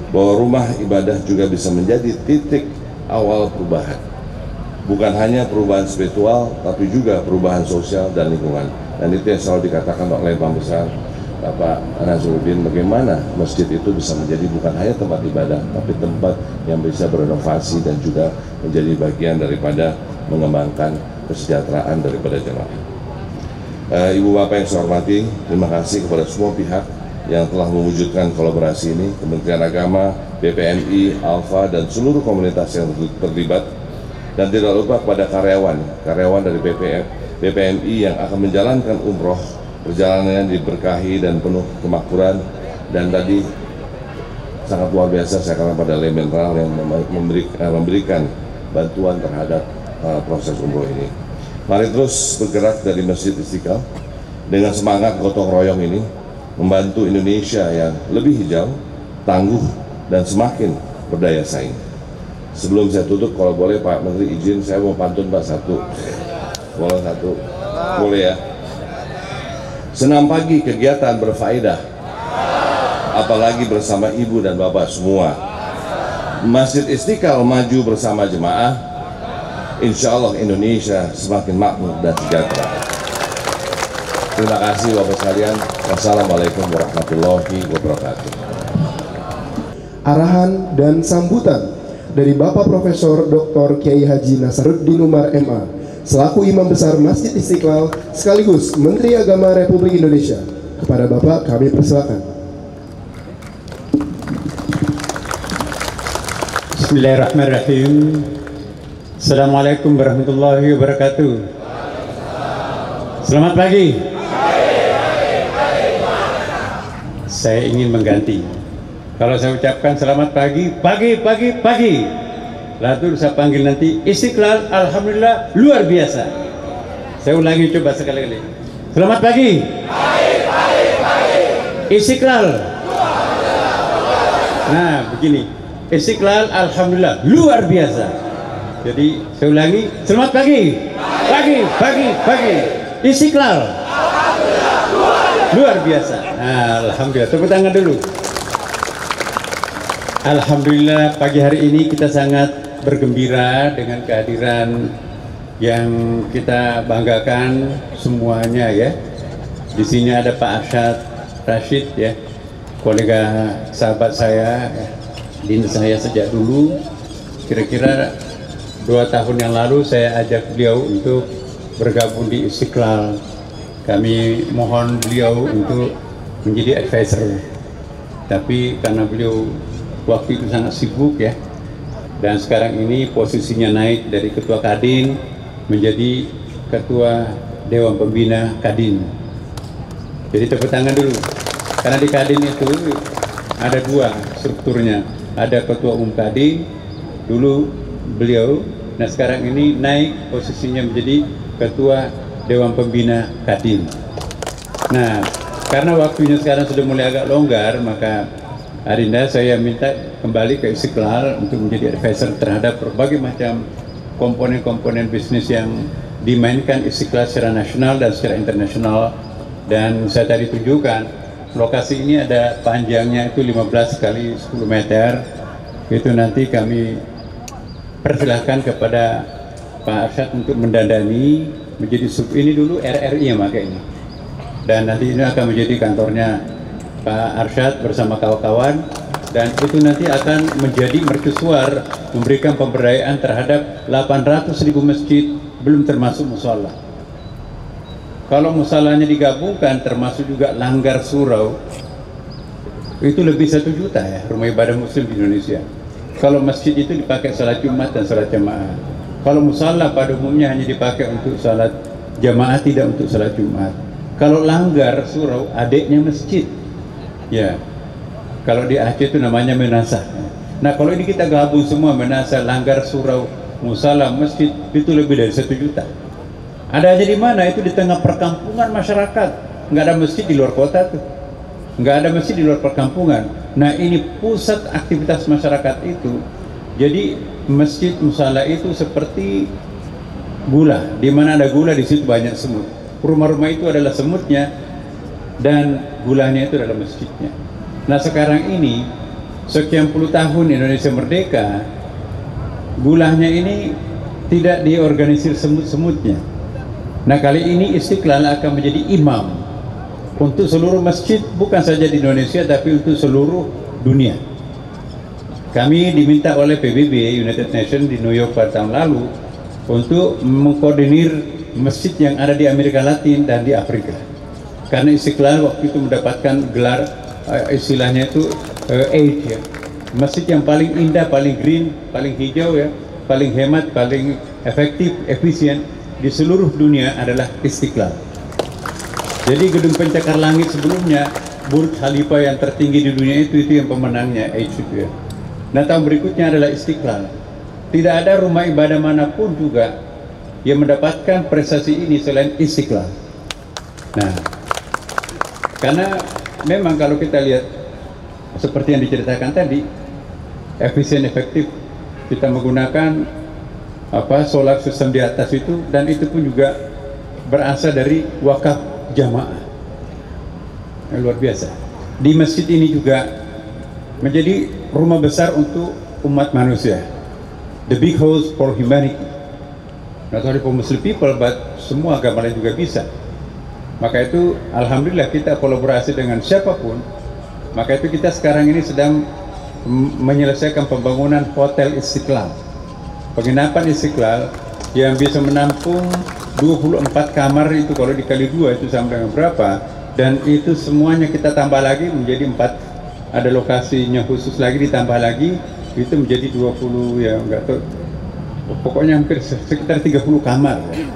bahwa rumah ibadah juga bisa menjadi titik awal perubahan. Bukan hanya perubahan spiritual, tapi juga perubahan sosial dan lingkungan. Dan itu yang selalu dikatakan oleh Imam Besar Bapak Nazaruddin, bagaimana masjid itu bisa menjadi bukan hanya tempat ibadah, tapi tempat yang bisa berinovasi dan juga menjadi bagian daripada mengembangkan kesejahteraan daripada jemaah. Ibu Bapak yang saya hormati, terima kasih kepada semua pihak yang telah mewujudkan kolaborasi ini, Kementerian Agama, BPMI, Alfa, dan seluruh komunitas yang terlibat, dan tidak lupa kepada karyawan dari BPMI yang akan menjalankan umroh, perjalanannya diberkahi dan penuh kemakmuran. Dan tadi sangat luar biasa saya katakan pada Mineral yang memberikan bantuan terhadap proses umroh ini. Mari terus bergerak dari Masjid Istiqlal dengan semangat gotong royong ini, membantu Indonesia yang lebih hijau, tangguh, dan semakin berdaya saing. Sebelum saya tutup, kalau boleh Pak Menteri izin, saya mau pantun Pak satu. Boleh satu? Boleh ya? Senam pagi kegiatan berfaedah, apalagi bersama Ibu dan Bapak semua. Masjid Istiqlal maju bersama jemaah, insya Allah Indonesia semakin makmur dan sejahtera. Terima kasih Bapak sekalian. Wassalamualaikum warahmatullahi wabarakatuh. Arahan dan sambutan dari Bapak Profesor Dr. Kiai Haji Nasaruddin Umar MA selaku Imam Besar Masjid Istiqlal sekaligus Menteri Agama Republik Indonesia. Kepada Bapak kami persilakan. Bismillahirrahmanirrahim. Assalamualaikum warahmatullahi wabarakatuh. Selamat pagi. Saya ingin mengganti. Kalau saya ucapkan selamat pagi, pagi. Lalu saya panggil nanti Istiqlal, alhamdulillah luar biasa. Saya ulangi coba sekali-kali. Selamat pagi. Istiqlal. Nah, begini. Istiqlal, alhamdulillah luar biasa. Jadi saya ulangi, selamat pagi. Pagi. Istiqlal. Luar biasa. Nah, alhamdulillah. Tepuk tangan dulu. Alhamdulillah pagi hari ini kita sangat bergembira dengan kehadiran yang kita banggakan semuanya ya. Di sini ada Pak Arsyad Rashid ya, kolega sahabat saya, dinda saya sejak dulu. Kira-kira 2 tahun yang lalu saya ajak beliau untuk bergabung di Istiqlal. Kami mohon beliau untuk menjadi advisor, tapi karena beliau waktu itu sangat sibuk ya, dan sekarang ini posisinya naik dari ketua Kadin menjadi ketua Dewan Pembina Kadin. Jadi tepuk tangan dulu, karena di Kadin itu ada 2 strukturnya, ada ketua umum Kadin dulu beliau, nah sekarang ini naik posisinya menjadi ketua Dewan Pembina Kadin. Nah, karena waktunya sekarang sudah mulai agak longgar, maka Arinda saya minta kembali ke Istiqlal untuk menjadi advisor terhadap berbagai macam komponen-komponen bisnis yang dimainkan Istiqlal secara nasional dan secara internasional. Dan saya tadi tunjukkan lokasi ini ada panjangnya itu 15 kali 10 meter. Itu nanti kami persilahkan kepada Pak Arsyad untuk mendandani menjadi sub ini dulu RRI ya makanya. Dan nanti ini akan menjadi kantornya Pak Arsyad bersama kawan-kawan, dan itu nanti akan menjadi mercusuar memberikan pemberdayaan terhadap 800.000 masjid, belum termasuk musala. Kalau musalanya digabungkan termasuk juga langgar surau, itu lebih 1 juta ya rumah ibadah muslim di Indonesia. Kalau masjid itu dipakai salat Jumat dan salat jamaah. Kalau musala pada umumnya hanya dipakai untuk salat jamaah, tidak untuk salat Jumat. Kalau langgar surau adiknya masjid. Ya, kalau di Aceh itu namanya menasah. Nah, kalau ini kita gabung semua, menasah, langgar, surau, musala, masjid, itu lebih dari 1 juta. Ada aja di mana? Itu di tengah perkampungan masyarakat. Nggak ada masjid di luar kota tuh. Nggak ada masjid di luar perkampungan. Nah, ini pusat aktivitas masyarakat itu. Jadi masjid, musala itu seperti gula. Di mana ada gula, di situ banyak semut. Rumah-rumah itu adalah semutnya, dan gulanya itu adalah masjidnya. Nah sekarang ini sekian puluh tahun Indonesia merdeka, gulanya ini tidak diorganisir semut-semutnya. Nah kali ini Istiqlal akan menjadi imam untuk seluruh masjid, bukan saja di Indonesia tapi untuk seluruh dunia. Kami diminta oleh PBB United Nations di New York pada tahun lalu untuk mengkoordinir masjid yang ada di Amerika Latin dan di Afrika. Karena Istiqlal waktu itu mendapatkan gelar istilahnya itu age ya. Masjid yang paling indah, paling green, paling hijau ya, paling hemat, paling efektif, efisien di seluruh dunia adalah Istiqlal. Jadi gedung pencakar langit sebelumnya, Burj Khalifa yang tertinggi di dunia itu yang pemenangnya age itu ya. Nah tahun berikutnya adalah Istiqlal. Tidak ada rumah ibadah manapun juga yang mendapatkan prestasi ini selain Istiqlal. Nah, karena memang kalau kita lihat seperti yang diceritakan tadi, efisien efektif kita menggunakan solar system di atas itu, dan itu pun juga berasal dari wakaf jamaah. Luar biasa. Di masjid ini juga menjadi rumah besar untuk umat manusia, the big house for humanity, not only for Muslim people but semua agama lain juga bisa. Maka itu alhamdulillah kita kolaborasi dengan siapapun. Maka itu kita sekarang ini sedang menyelesaikan pembangunan Hotel Istiqlal, penginapan Istiqlal yang bisa menampung 24 kamar itu, kalau dikali 2 itu sama dengan berapa, dan itu semuanya kita tambah lagi menjadi 4, ada lokasinya khusus lagi ditambah lagi, itu menjadi 20 ya enggak tahu, pokoknya hampir sekitar 30 kamar ya.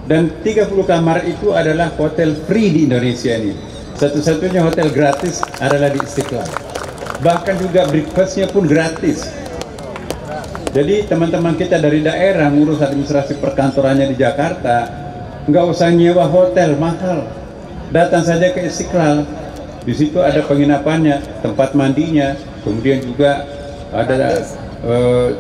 Dan 30 kamar itu adalah hotel free di Indonesia ini, satu-satunya hotel gratis adalah di Istiqlal, bahkan juga breakfastnya pun gratis. Jadi teman-teman kita dari daerah ngurus administrasi perkantorannya di Jakarta, nggak usah nyewa hotel mahal, datang saja ke Istiqlal. Di situ ada penginapannya, tempat mandinya, kemudian juga ada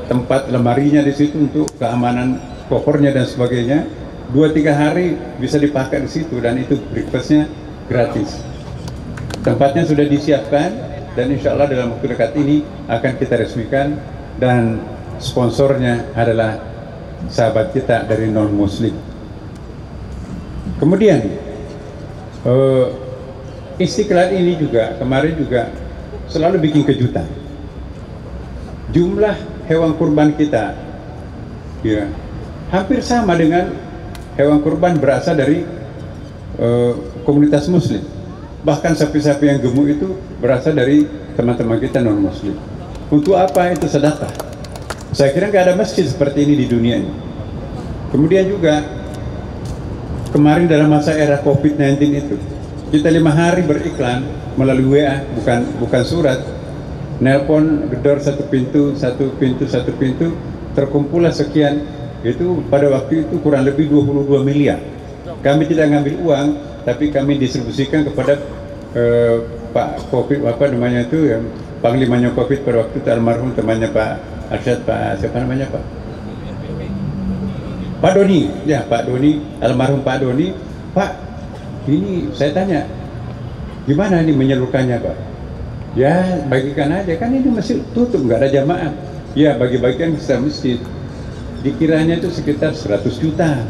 tempat lemarinya di situ untuk keamanan kopernya dan sebagainya. 2-3 hari bisa dipakai di situ, dan itu breakfastnya gratis. Tempatnya sudah disiapkan, dan insya Allah dalam waktu dekat ini akan kita resmikan, dan sponsornya adalah sahabat kita dari non-muslim. Kemudian Istiqlal ini juga kemarin juga selalu bikin kejutan. Jumlah hewan kurban kita ya hampir sama dengan hewan kurban berasal dari komunitas muslim. Bahkan sapi-sapi yang gemuk itu berasal dari teman-teman kita non-muslim. Untuk apa? Itu sedekah. Saya kira nggak ada masjid seperti ini di dunia ini. Kemudian juga kemarin dalam masa era COVID-19 itu, kita 5 hari beriklan melalui WA, bukan surat, nelpon gedor satu pintu, terkumpullah sekian. Itu pada waktu itu kurang lebih 22 miliar. Kami tidak ngambil uang, tapi kami distribusikan kepada Pak COVID, apa namanya itu, yang panglimanya COVID pada waktu itu, almarhum temannya Pak Arsyad, siapa namanya Pak Doni, ya Pak Doni, almarhum Pak Doni. Pak, ini saya tanya, gimana ini menyalurkannya Pak? Ya bagikan aja, kan ini masih tutup, nggak ada jamaah. Ya bagi-bagikan ke masjid. Dikiranya itu sekitar 100 juta.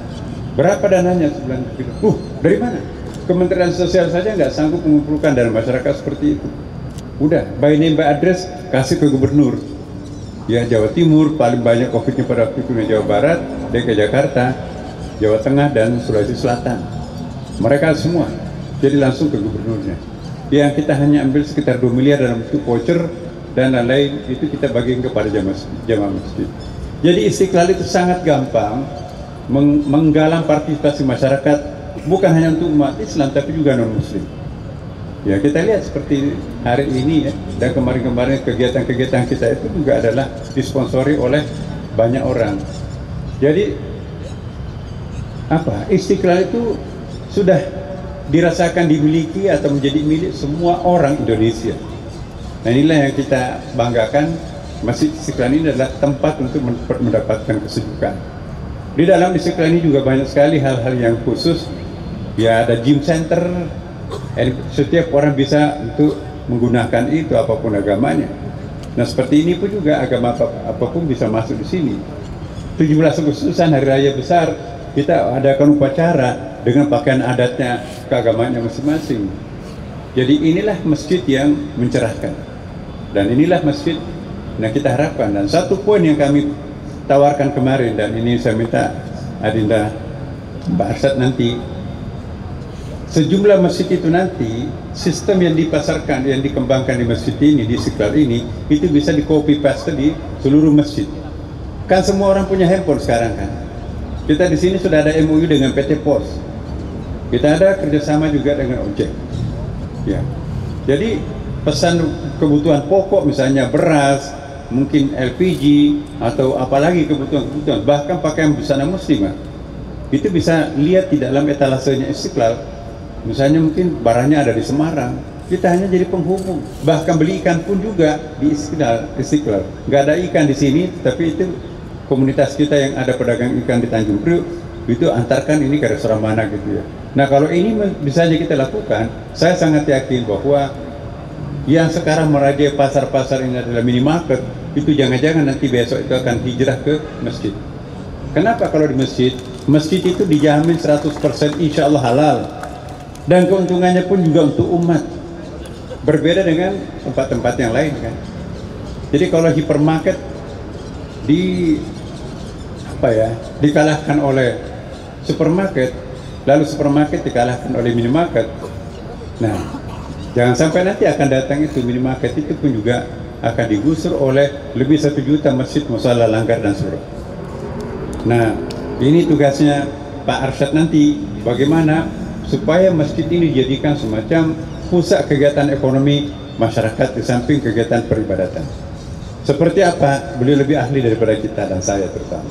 Berapa dananya? 9 juta. Dari mana? Kementerian Sosial saja nggak sanggup mengumpulkan dana masyarakat seperti itu. Udah, by name by address, kasih ke gubernur. Ya Jawa Timur paling banyak COVID-nya pada waktu itu, Jawa Barat, DKI Jakarta, Jawa Tengah, dan Sulawesi Selatan. Mereka semua, jadi langsung ke gubernurnya. Yang kita hanya ambil sekitar 2 miliar dalam bentuk voucher dan lain-lain, itu kita bagikan kepada jamaah masjid. Jadi Istiqlal itu sangat gampang menggalang partisipasi masyarakat, bukan hanya untuk umat Islam tapi juga non-muslim. Ya kita lihat seperti hari ini ya, dan kemarin-kemarin kegiatan-kegiatan kita itu juga adalah disponsori oleh banyak orang. Jadi Istiqlal itu sudah dirasakan dimiliki atau menjadi milik semua orang Indonesia. Nah inilah yang kita banggakan, Masjid Istiqlal ini adalah tempat untuk mendapatkan kesejukan. Di dalam Istiqlal ini juga banyak sekali hal-hal yang khusus. Ya ada gym center, setiap orang bisa untuk menggunakan itu apapun agamanya. Nah seperti ini pun juga agama apapun bisa masuk di sini. 17 Agustusan hari raya besar, kita adakan upacara dengan pakaian adatnya keagamanya masing-masing. Jadi inilah masjid yang mencerahkan, dan inilah masjid nah kita harapkan. Dan satu poin yang kami tawarkan kemarin, dan ini saya minta Adinda Mbak Arsyad nanti, sejumlah masjid itu nanti sistem yang dipasarkan, yang dikembangkan di masjid ini, di Istiqlal ini, itu bisa di copy paste di seluruh masjid. Kan semua orang punya handphone sekarang kan. Kita di sini sudah ada MOU dengan PT Pos. Kita ada kerjasama juga dengan Ojek. Ya. Jadi pesan kebutuhan pokok misalnya beras, mungkin LPG atau apalagi kebutuhan-kebutuhan, bahkan pakaian busana muslimah, itu bisa lihat di dalam etalasenya Istiqlal. Misalnya mungkin barangnya ada di Semarang, kita hanya jadi penghubung. Bahkan beli ikan pun juga di Istiqlal. Nggak ada ikan di sini, tapi itu komunitas kita yang ada pedagang ikan di Tanjung Priok itu antarkan ini ke restoran mana gitu ya. Nah kalau ini bisa aja kita lakukan, saya sangat yakin bahwa yang sekarang merajai pasar-pasar ini adalah minimarket, itu jangan-jangan nanti besok itu akan hijrah ke masjid. Kenapa kalau di masjid? Masjid itu dijamin 100% insya Allah halal. Dan keuntungannya pun juga untuk umat. Berbeda dengan tempat-tempat yang lain kan. Jadi kalau hipermarket dikalahkan oleh supermarket, lalu supermarket dikalahkan oleh minimarket. Nah, jangan sampai nanti akan datang itu minimarket itu pun juga akan digusur oleh lebih 1 juta masjid, musalla, langgar dan surau. Nah, ini tugasnya Pak Arsyad nanti, bagaimana supaya masjid ini dijadikan semacam pusat kegiatan ekonomi masyarakat di samping kegiatan peribadatan. Seperti apa? Beliau lebih ahli daripada kita dan saya terutama.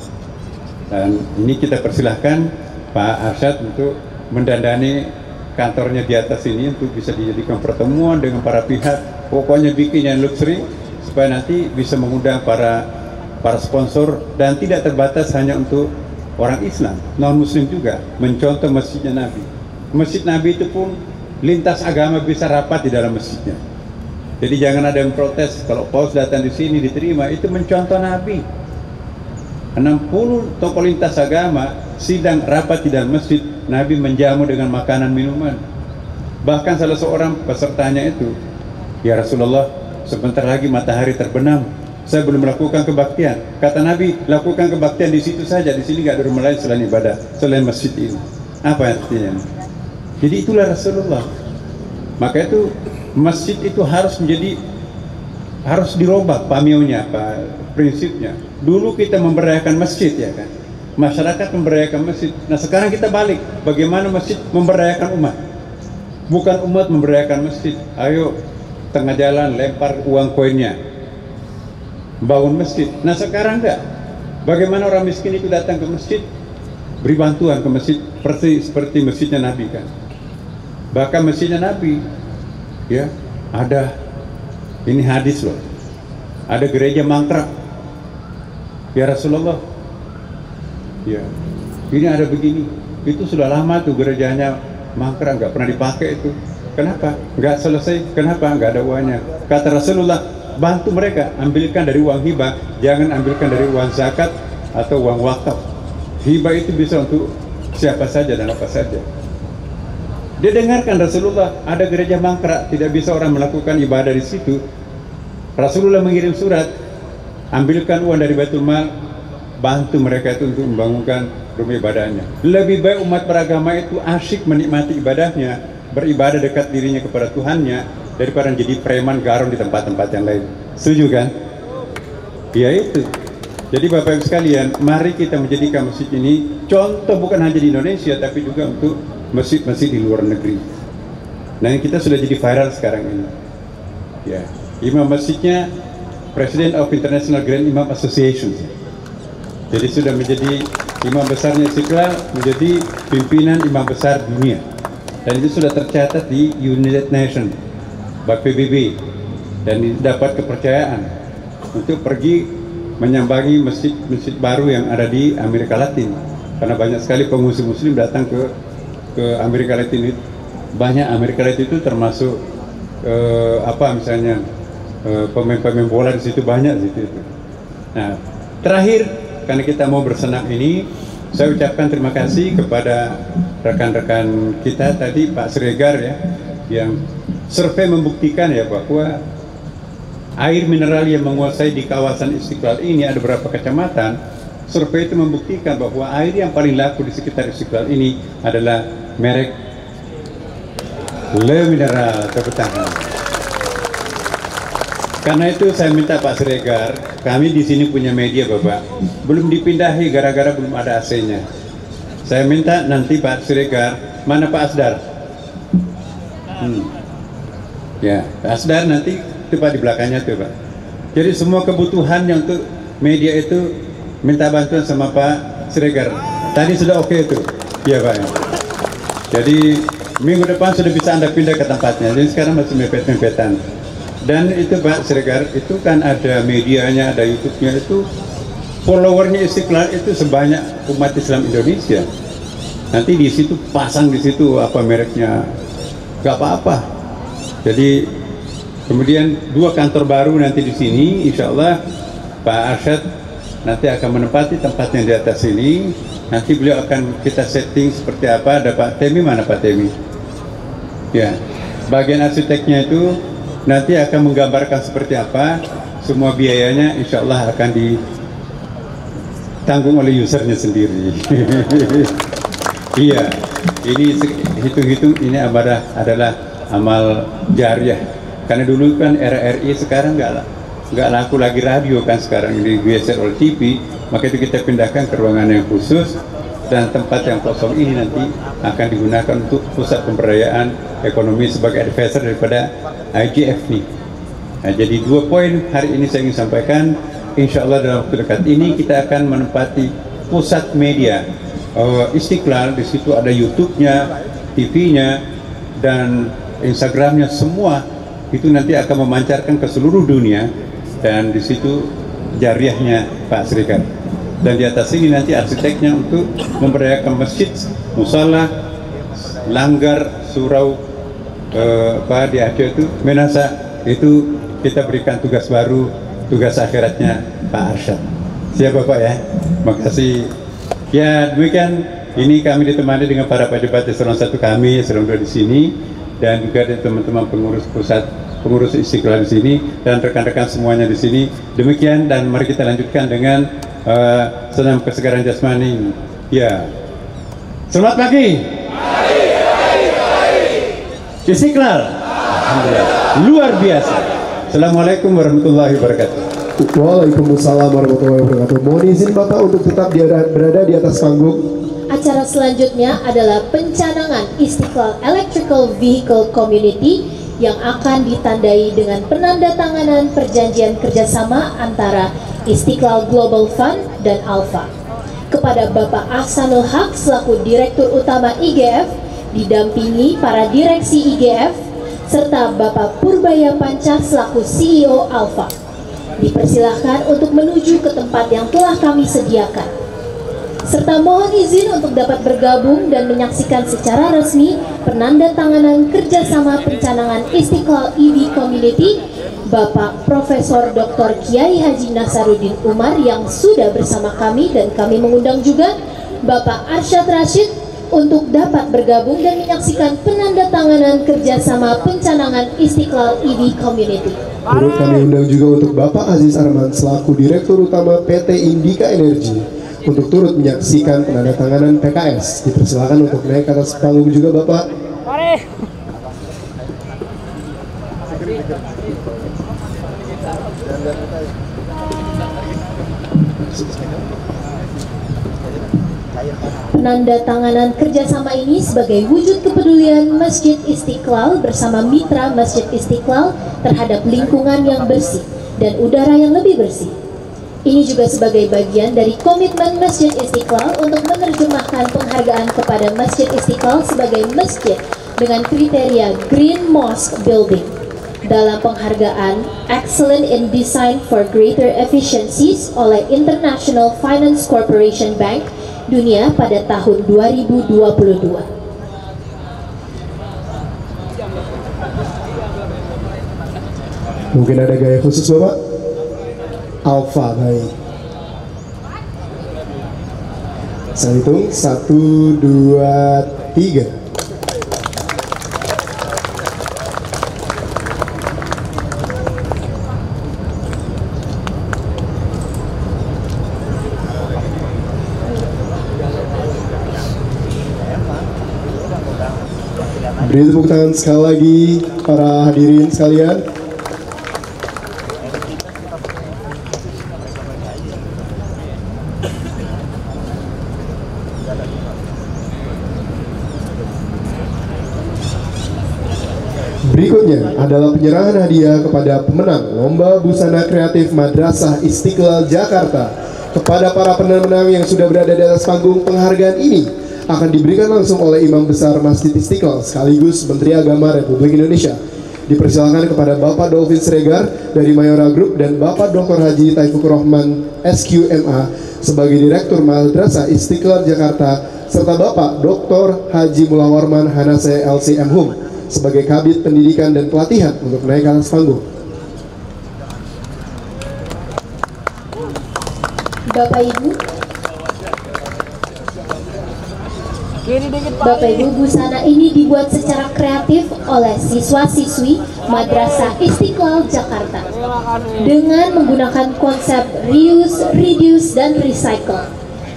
Dan ini kita persilahkan Pak Arsyad untuk mendandani kantornya di atas ini untuk bisa dijadikan pertemuan dengan para pihak. Pokoknya bikin yang luxury supaya nanti bisa mengundang para sponsor dan tidak terbatas hanya untuk orang Islam, non Muslim juga. Mencontoh masjidnya Nabi. Masjid Nabi itu pun lintas agama bisa rapat di dalam masjidnya. Jadi jangan ada yang protes kalau paus datang di sini diterima, itu mencontoh Nabi. 60 tokoh lintas agama sidang rapat di dalam masjid, Nabi menjamu dengan makanan minuman. Bahkan salah seorang pesertanya itu, ya Rasulullah, sebentar lagi matahari terbenam, saya belum melakukan kebaktian. Kata Nabi, lakukan kebaktian di situ saja, di sini nggak ada rumah lain selain ibadah, selain masjid ini. Apa artinya? Jadi itulah Rasulullah. Maka itu masjid itu harus dirubah pamionya, prinsipnya. Dulu kita memberdayakan masjid ya kan, masyarakat memberdayakan masjid. Nah sekarang kita balik, bagaimana masjid memberdayakan umat, bukan umat memberdayakan masjid. Ayo tengah jalan lempar uang koinnya, bangun masjid. Nah sekarang enggak, bagaimana orang miskin itu datang ke masjid, beri bantuan ke masjid seperti masjidnya Nabi kan. Bahkan masjidnya Nabi ya ada, ini hadis loh, ada gereja mangkrak. Ya Rasulullah, ya ini ada begini, itu sudah lama tuh gerejanya mangkrak, nggak pernah dipakai itu. Kenapa? Nggak selesai. Kenapa? Nggak ada uangnya. Kata Rasulullah, bantu mereka, ambilkan dari uang hibah, jangan ambilkan dari uang zakat atau uang wakaf. Hibah itu bisa untuk siapa saja dan apa saja. Dia dengarkan Rasulullah, ada gereja mangkrak, tidak bisa orang melakukan ibadah di situ. Rasulullah mengirim surat, ambilkan uang dari Baitul Mal, bantu mereka itu untuk membangunkan rumah ibadahnya. Lebih baik umat beragama itu asyik menikmati ibadahnya, beribadah dekat dirinya kepada Tuhannya, daripada jadi preman garong di tempat-tempat yang lain. Setuju kan? Ya itu. Jadi Bapak Ibu sekalian, mari kita menjadikan masjid ini contoh bukan hanya di Indonesia, tapi juga untuk masjid-masjid di luar negeri. Nah kita sudah jadi viral sekarang ini. Ya, imam masjidnya President of International Grand Imam Association. Jadi sudah menjadi imam besarnya Istiqlal, menjadi pimpinan imam besar dunia. Dan itu sudah tercatat di United Nations, PBB, dan dapat kepercayaan untuk pergi menyambangi masjid-masjid baru yang ada di Amerika Latin. Karena banyak sekali pengungsi Muslim datang ke Amerika Latin. Banyak Amerika Latin itu termasuk misalnya pemain-pemain bola di situ banyak di situ. Nah, terakhir karena kita mau bersenam ini, saya ucapkan terima kasih kepada rekan-rekan kita tadi, Pak Siregar ya, yang survei membuktikan ya bahwa air mineral yang menguasai di kawasan Istiqlal ini ada beberapa kecamatan. Survei itu membuktikan bahwa air yang paling laku di sekitar Istiqlal ini adalah merek Le Mineral. Tepuk tangan. Karena itu saya minta Pak Siregar, kami di sini punya media Bapak, belum dipindahi gara-gara belum ada AC-nya. Saya minta nanti Pak Siregar, mana Pak Asdar? Ya, Pak Asdar nanti itu Pak di belakangnya tuh Pak. Jadi semua kebutuhan yang untuk media itu minta bantuan sama Pak Siregar. Tadi sudah oke itu, ya Pak. Jadi minggu depan sudah bisa Anda pindah ke tempatnya. Jadi sekarang masih mepet-mepetan. Dan itu Pak Siregar, itu kan ada medianya, ada YouTube-nya, itu followernya Istiqlal itu sebanyak umat Islam Indonesia. Nanti di situ pasang di situ apa mereknya, nggak apa-apa. Jadi kemudian 2 kantor baru nanti di sini, insya Allah Pak Arsyad nanti akan menempati tempatnya di atas ini. Nanti beliau akan kita setting seperti apa. Ada Pak Temi, mana Pak Temi? Ya, bagian arsiteknya itu nanti akan menggambarkan seperti apa. Semua biayanya insya Allah akan ditanggung oleh usernya sendiri. Iya, ini hitung-hitung ini adalah amal jariah. Karena dulu kan era RI, sekarang nggak laku lagi radio kan, sekarang ini geser oleh TV. Maka itu kita pindahkan ke ruangan yang khusus, dan tempat yang kosong ini nanti akan digunakan untuk pusat pemberdayaan ekonomi sebagai advisor daripada IGF nih. Nah, jadi 2 poin hari ini saya ingin sampaikan. Insya Allah dalam waktu dekat ini kita akan menempati pusat media Istiqlal. Di situ ada YouTube-nya, TV-nya, dan Instagram-nya, semua itu nanti akan memancarkan ke seluruh dunia, dan di situ jariahnya Pak Siregar. Dan di atas ini nanti arsiteknya untuk memberdayakan masjid, musala, langgar, surau, di Aceh itu, Menasa, itu kita berikan tugas baru, tugas akhiratnya Pak Arsyad. Siap Bapak ya? Makasih. Ya demikian, ini kami ditemani dengan para pejabat eselon 1 kami, eselon 2 di sini, dan juga dari teman-teman pengurus pusat, pengurus Istiqlal di sini, dan rekan-rekan semuanya di sini. Demikian, dan mari kita lanjutkan dengan senam kesegaran jasmani. Ya, selamat pagi. Istiqlal, alhamdulillah, luar biasa. Assalamualaikum warahmatullahi wabarakatuh. Waalaikumsalam warahmatullahi wabarakatuh. Mohon izin Bapak untuk tetap berada di atas panggung. Acara selanjutnya adalah pencanangan Istiqlal Electrical Vehicle Community yang akan ditandai dengan penandatanganan perjanjian kerjasama antara Istiqlal Global Fund dan Alfa. Kepada Bapak Ahsanul Haq selaku Direktur Utama IGF, didampingi para direksi IGF, serta Bapak Purbaya Panca selaku CEO Alfa. Dipersilahkan untuk menuju ke tempat yang telah kami sediakan. Serta mohon izin untuk dapat bergabung dan menyaksikan secara resmi penandatanganan kerjasama pencanangan Istiqlal EV Community Bapak Profesor Dr. Kiai Haji Nasaruddin Umar yang sudah bersama kami, dan kami mengundang juga Bapak Arsyad Rashid untuk dapat bergabung dan menyaksikan penandatanganan kerjasama pencanangan Istiqlal EV Community. Turut kami undang juga untuk Bapak Aziz Arman selaku Direktur Utama PT Indika Energi untuk turut menyaksikan penandatanganan PKS. Dipersilakan untuk naik ke atas panggung juga Bapak. Penandatanganan kerjasama ini sebagai wujud kepedulian Masjid Istiqlal bersama mitra Masjid Istiqlal terhadap lingkungan yang bersih dan udara yang lebih bersih. Ini juga sebagai bagian dari komitmen Masjid Istiqlal untuk menerjemahkan penghargaan kepada Masjid Istiqlal sebagai masjid dengan kriteria Green Mosque Building dalam penghargaan Excellent in Design for Greater Efficiencies oleh International Finance Corporation Bank Dunia pada tahun 2022. Mungkin ada gaya khusus Bapak? Alfa, baik. Saya hitung 1, 2, 3. Beri tepuk tangan sekali lagi para hadirin sekalian. Berikutnya adalah penyerahan hadiah kepada pemenang Lomba Busana Kreatif Madrasah Istiqlal Jakarta. Kepada para pemenang yang sudah berada di atas panggung, penghargaan ini akan diberikan langsung oleh Imam Besar Masjid Istiqlal sekaligus Menteri Agama Republik Indonesia. Dipersilakan kepada Bapak Dolvin Siregar dari Mayora Group dan Bapak Dr. Haji Taufikur Rahman SQMA sebagai Direktur Madrasah Istiqlal Jakarta serta Bapak Dr. Haji Mulawarman Hanase LCM Hum sebagai Kabid Pendidikan dan Pelatihan untuk naik ke atas panggung. Bapak Ibu, busana ini dibuat secara kreatif oleh siswa-siswi Madrasah Istiqlal Jakarta dengan menggunakan konsep reuse, reduce, dan recycle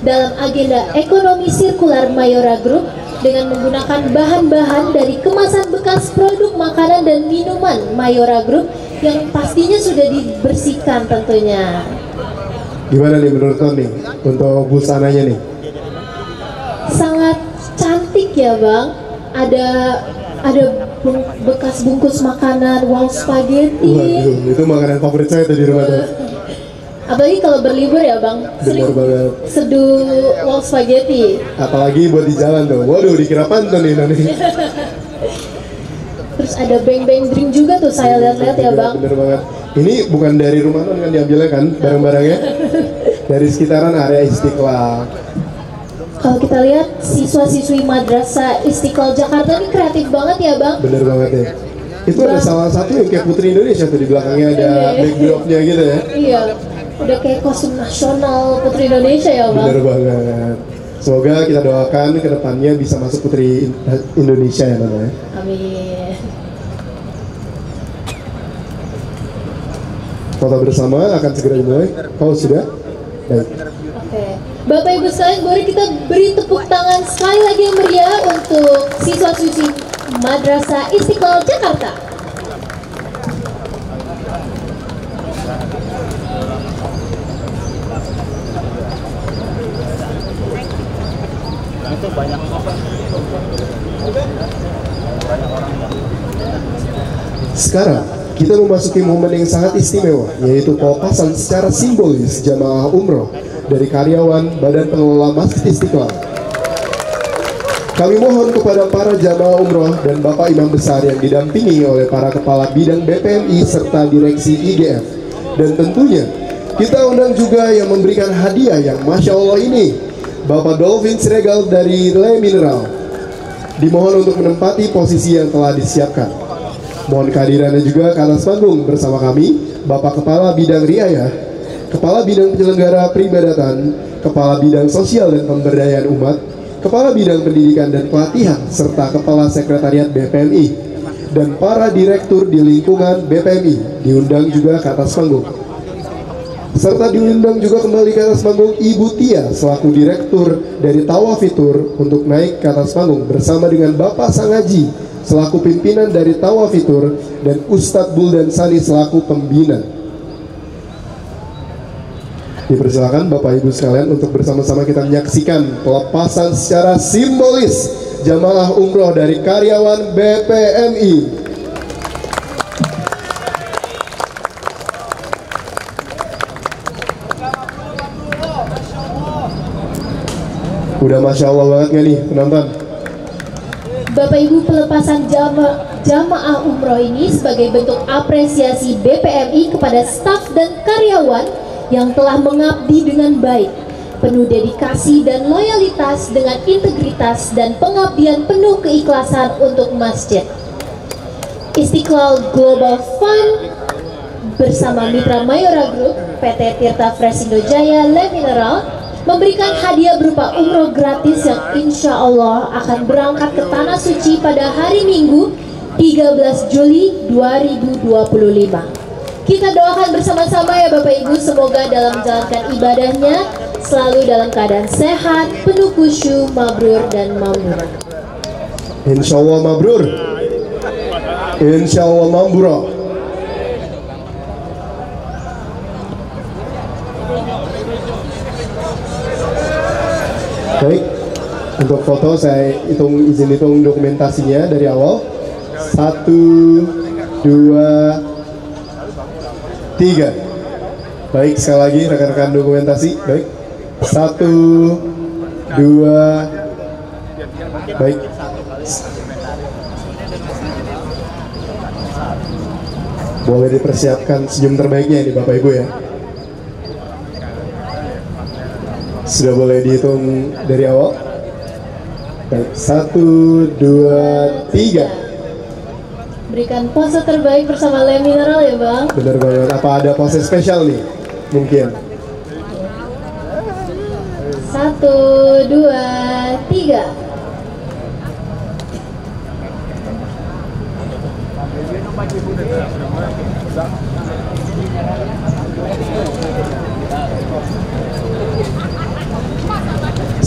dalam agenda ekonomi sirkular Mayora Group dengan menggunakan bahan-bahan dari kemasan bekas produk makanan dan minuman Mayora Group yang pastinya sudah dibersihkan tentunya. Gimana nih menurut Tom nih untuk busananya nih? Sangat cantik ya Bang. Ada bekas bungkus makanan, wow spaghetti. Waduh, itu makanan favorit saya tuh di rumah tuh. Apalagi kalau berlibur ya Bang. Bener banget. Seduh wow spaghetti. Apalagi buat di jalan tuh. Waduh, dikira pantun nih nanti. Terus ada beng-beng drink juga tuh saya lihat-lihat ya Bang. Bener banget. Ini bukan dari rumah non kan diambilnya kan barang-barangnya dari sekitaran area Istiqlal. Kalau kita lihat siswa-siswi Madrasah Istiqlal Jakarta ini kreatif banget ya Bang. Bener banget ya. Itu ada salah satu yang kayak Putri Indonesia tuh di belakangnya ada backdropnya gitu ya. Iya, udah kayak kostum nasional Putri Indonesia ya Bang. Bener banget. Semoga kita doakan ke depannya bisa masuk Putri Indonesia ya non ya. Amin. Foto bersama akan segera dimulai. Oh sudah? Baik. Oke. Bapak Ibu sekalian, boleh kita beri tepuk tangan sekali lagi yang meriah untuk siswa-siswi Madrasah Istiqlal Jakarta. Sekarang kita memasuki momen yang sangat istimewa, yaitu pelepasan secara simbolis jamaah umroh dari karyawan Badan Pengelola Masjid Istiqlal. Kami mohon kepada para jamaah umroh dan Bapak Imam Besar yang didampingi oleh para kepala bidang BPMI serta direksi IGF. Dan tentunya kita undang juga yang memberikan hadiah yang Masya Allah ini, Bapak Dolvin Siregar dari Le Mineral. Dimohon untuk menempati posisi yang telah disiapkan. Mohon kehadirannya juga ke atas panggung bersama kami, Bapak Kepala Bidang Riayah, Kepala Bidang Penyelenggara Peribadatan, Kepala Bidang Sosial dan Pemberdayaan Umat, Kepala Bidang Pendidikan dan Pelatihan, serta Kepala Sekretariat BPMI, dan para direktur di lingkungan BPMI diundang juga ke atas panggung. Serta diundang juga kembali ke atas panggung Ibu Tia selaku direktur dari Tawafitur untuk naik ke atas panggung bersama dengan Bapak Sangaji selaku pimpinan dari Tawafitur dan Ustadz Buldan Sani selaku pembina. Dipersilakan Bapak Ibu sekalian untuk bersama-sama kita menyaksikan pelepasan secara simbolis jamaah umroh dari karyawan BPMI. Udah Masya Allah banget gak nih penonton? Bapak Ibu, pelepasan jamaah umroh ini sebagai bentuk apresiasi BPMI kepada staf dan karyawan yang telah mengabdi dengan baik, penuh dedikasi dan loyalitas dengan integritas dan pengabdian penuh keikhlasan untuk masjid. Istiqlal Global Fund bersama mitra Mayora Group, PT Tirta Fresindo Jaya Le Mineral memberikan hadiah berupa umroh gratis yang insya Allah akan berangkat ke Tanah Suci pada hari Minggu 13 Juli 2025. Kita doakan bersama-sama ya Bapak Ibu, semoga dalam menjalankan ibadahnya selalu dalam keadaan sehat, penuh khusyuk, mabrur dan mamur. Insya Allah mabrur, insya Allah mamburah. Baik, untuk foto saya izin hitung dokumentasinya dari awal. 1, 2, 3. Baik, sekali lagi rekan-rekan dokumentasi. Baik, 1, 2, Baik. Boleh dipersiapkan senyum terbaiknya ini Bapak Ibu ya. Sudah boleh dihitung dari awal. Baik, 1, 2, 3. Berikan pose terbaik bersama Le Mineral ya Bang. Benar banget. Apa ada pose spesial nih? Mungkin. 1, 2, 3.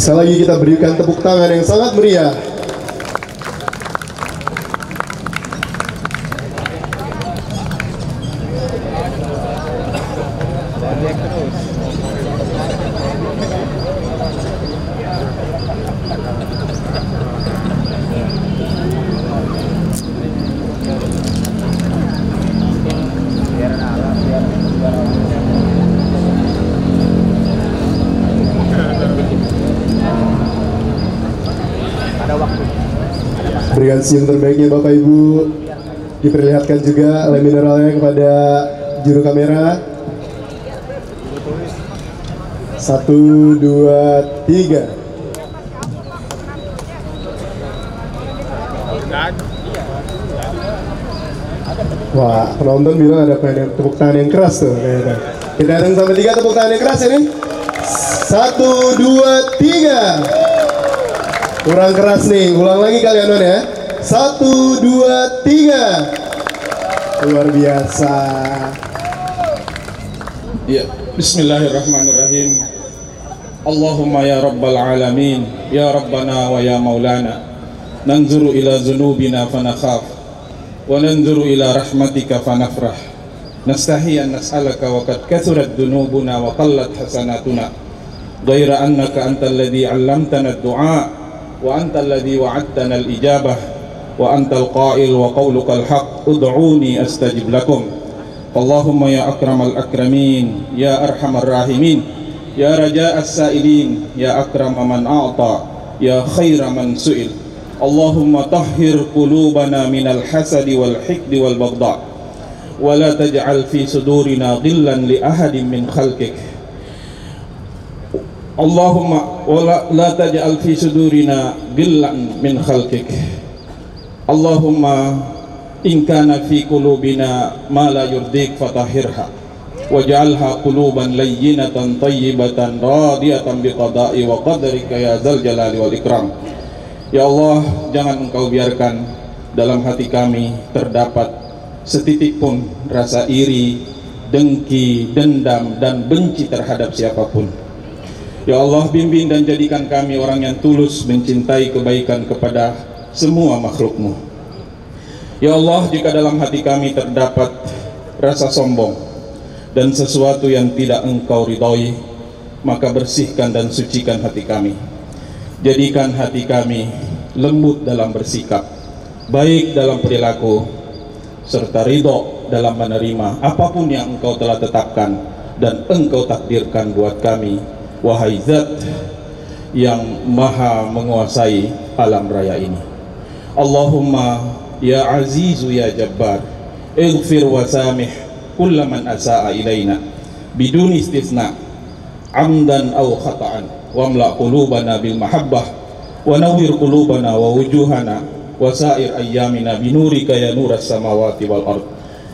Sekali lagi kita berikan tepuk tangan yang sangat meriah. Berikan senyum terbaiknya Bapak Ibu. Diperlihatkan juga Le Mineralnya kepada juru kamera. 1, 2, 3. Wah, penonton bilang ada pengen tepuk tangan yang keras tuh kayaknya. Kita hitung sampai 3 tepuk tangan yang keras ini. 1, 2, 3. Kurang keras nih, ulang lagi kalian ya. 1, 2, 3. Luar biasa. Ya, bismillahirrahmanirrahim. Allahumma ya rabbal alamin, ya rabbana wa ya maulana, nanzuru ila zunubina fanakhaf, wa nanzuru ila rahmatika fanafrah, nastahi an nas'alaka wa qad kathurat dunubuna wa qallat hasanatuna, ghaira annaka antal ladhi 'allamtana ad-du'a wa antal ladhi wa'adtana al-ijabah wa antal qa'il wa qawluka al-haq ud'uni astajib lakum. Allahumma ya akramal akramin, ya arhamar rahimin, ya raja as-sa'ilin, ya akram man a'ta, ya khaira man su'il. Allahumma tahhir qulubana minal hasadi wal hikdi wal bagda, wa la taj'al fi sudurina ghillan li ahadin min khalqik. Allahumma wa la taj'al fi sudurina ghillan min khalqik. Allahumma in kana fi qulubina ma la yurdik fatahhirha waj'alha quluban layyinatan tayyibatan radiyatan biqada'i wa qadarika ya dzal jalali wal ikram. Ya Allah, jangan Engkau biarkan dalam hati kami terdapat setitik pun rasa iri, dengki, dendam dan benci terhadap siapapun. Ya Allah, bimbing dan jadikan kami orang yang tulus mencintai kebaikan kepada semua makhluk-Mu. Ya Allah, jika dalam hati kami terdapat rasa sombong dan sesuatu yang tidak Engkau ridhoi, maka bersihkan dan sucikan hati kami. Jadikan hati kami lembut dalam bersikap, baik dalam perilaku, serta ridho dalam menerima apapun yang Engkau telah tetapkan dan Engkau takdirkan buat kami, wahai Zat yang maha menguasai alam raya ini. Allahumma ya azizu ya jabbar, ighfir wa samih kulla man asa'a ilaina biduni istisna, amdan aw khata'an, wamla qulubana bil mahabbah wa nawwir qulubana wa wujuhana wa sa'ir ayyamina binurika ya nuras samawati wal ard.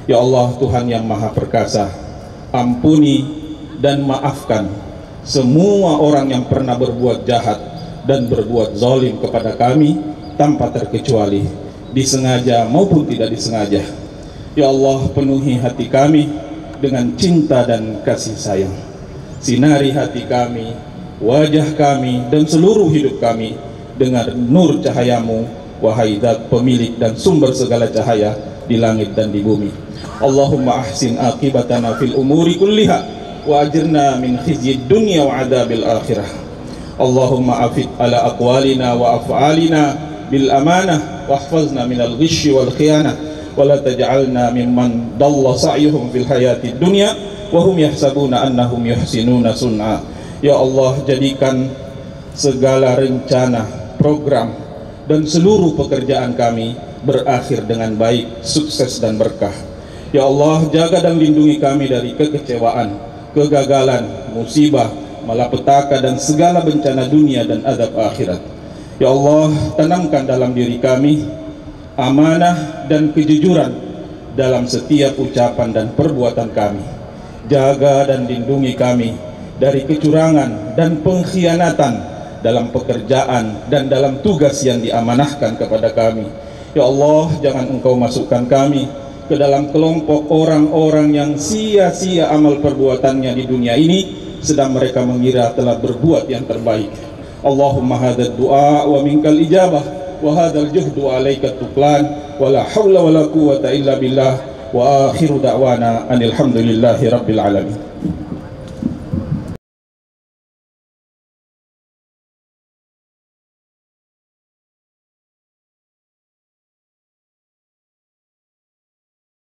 Ya Allah, Tuhan yang maha perkasa, ampuni dan maafkan semua orang yang pernah berbuat jahat dan berbuat zalim kepada kami tanpa terkecuali, disengaja maupun tidak disengaja. Ya Allah, penuhi hati kami dengan cinta dan kasih sayang. Sinari hati kami, wajah kami, dan seluruh hidup kami dengan nur cahayamu, wahai Zat pemilik dan sumber segala cahaya di langit dan di bumi. Allahumma ahsin aqibatana fil umuri kulliha wa ajirna min khizyid dunya wa adabil akhirah. Allahumma afid ala aqwalina wa af'alina bil amanah wahfazna minal ghishi wal khiyanah wa la taj'alna mimman dalla sa'yuhum fil hayatid dunya wa hum yahsabuna annahum yuhsinuna sun'a. Ya Allah, jadikan segala rencana, program, dan seluruh pekerjaan kami berakhir dengan baik, sukses dan berkah. Ya Allah, jaga dan lindungi kami dari kekecewaan, kegagalan, musibah, malapetaka dan segala bencana dunia dan azab akhirat. Ya Allah, tanamkan dalam diri kami amanah dan kejujuran dalam setiap ucapan dan perbuatan kami. Jaga dan lindungi kami dari kecurangan dan pengkhianatan dalam pekerjaan dan dalam tugas yang diamanahkan kepada kami. Ya Allah, jangan Engkau masukkan kami ke dalam kelompok orang-orang yang sia-sia amal perbuatannya di dunia ini, sedang mereka mengira telah berbuat yang terbaik. Allahumma hadzal du'a wa minkal ijabah wa hadzal juhdu alaika tuqlan wa la haula wa la quwwata illa billah wa akhiru da'wana anil hamdulillahi rabbil alamin.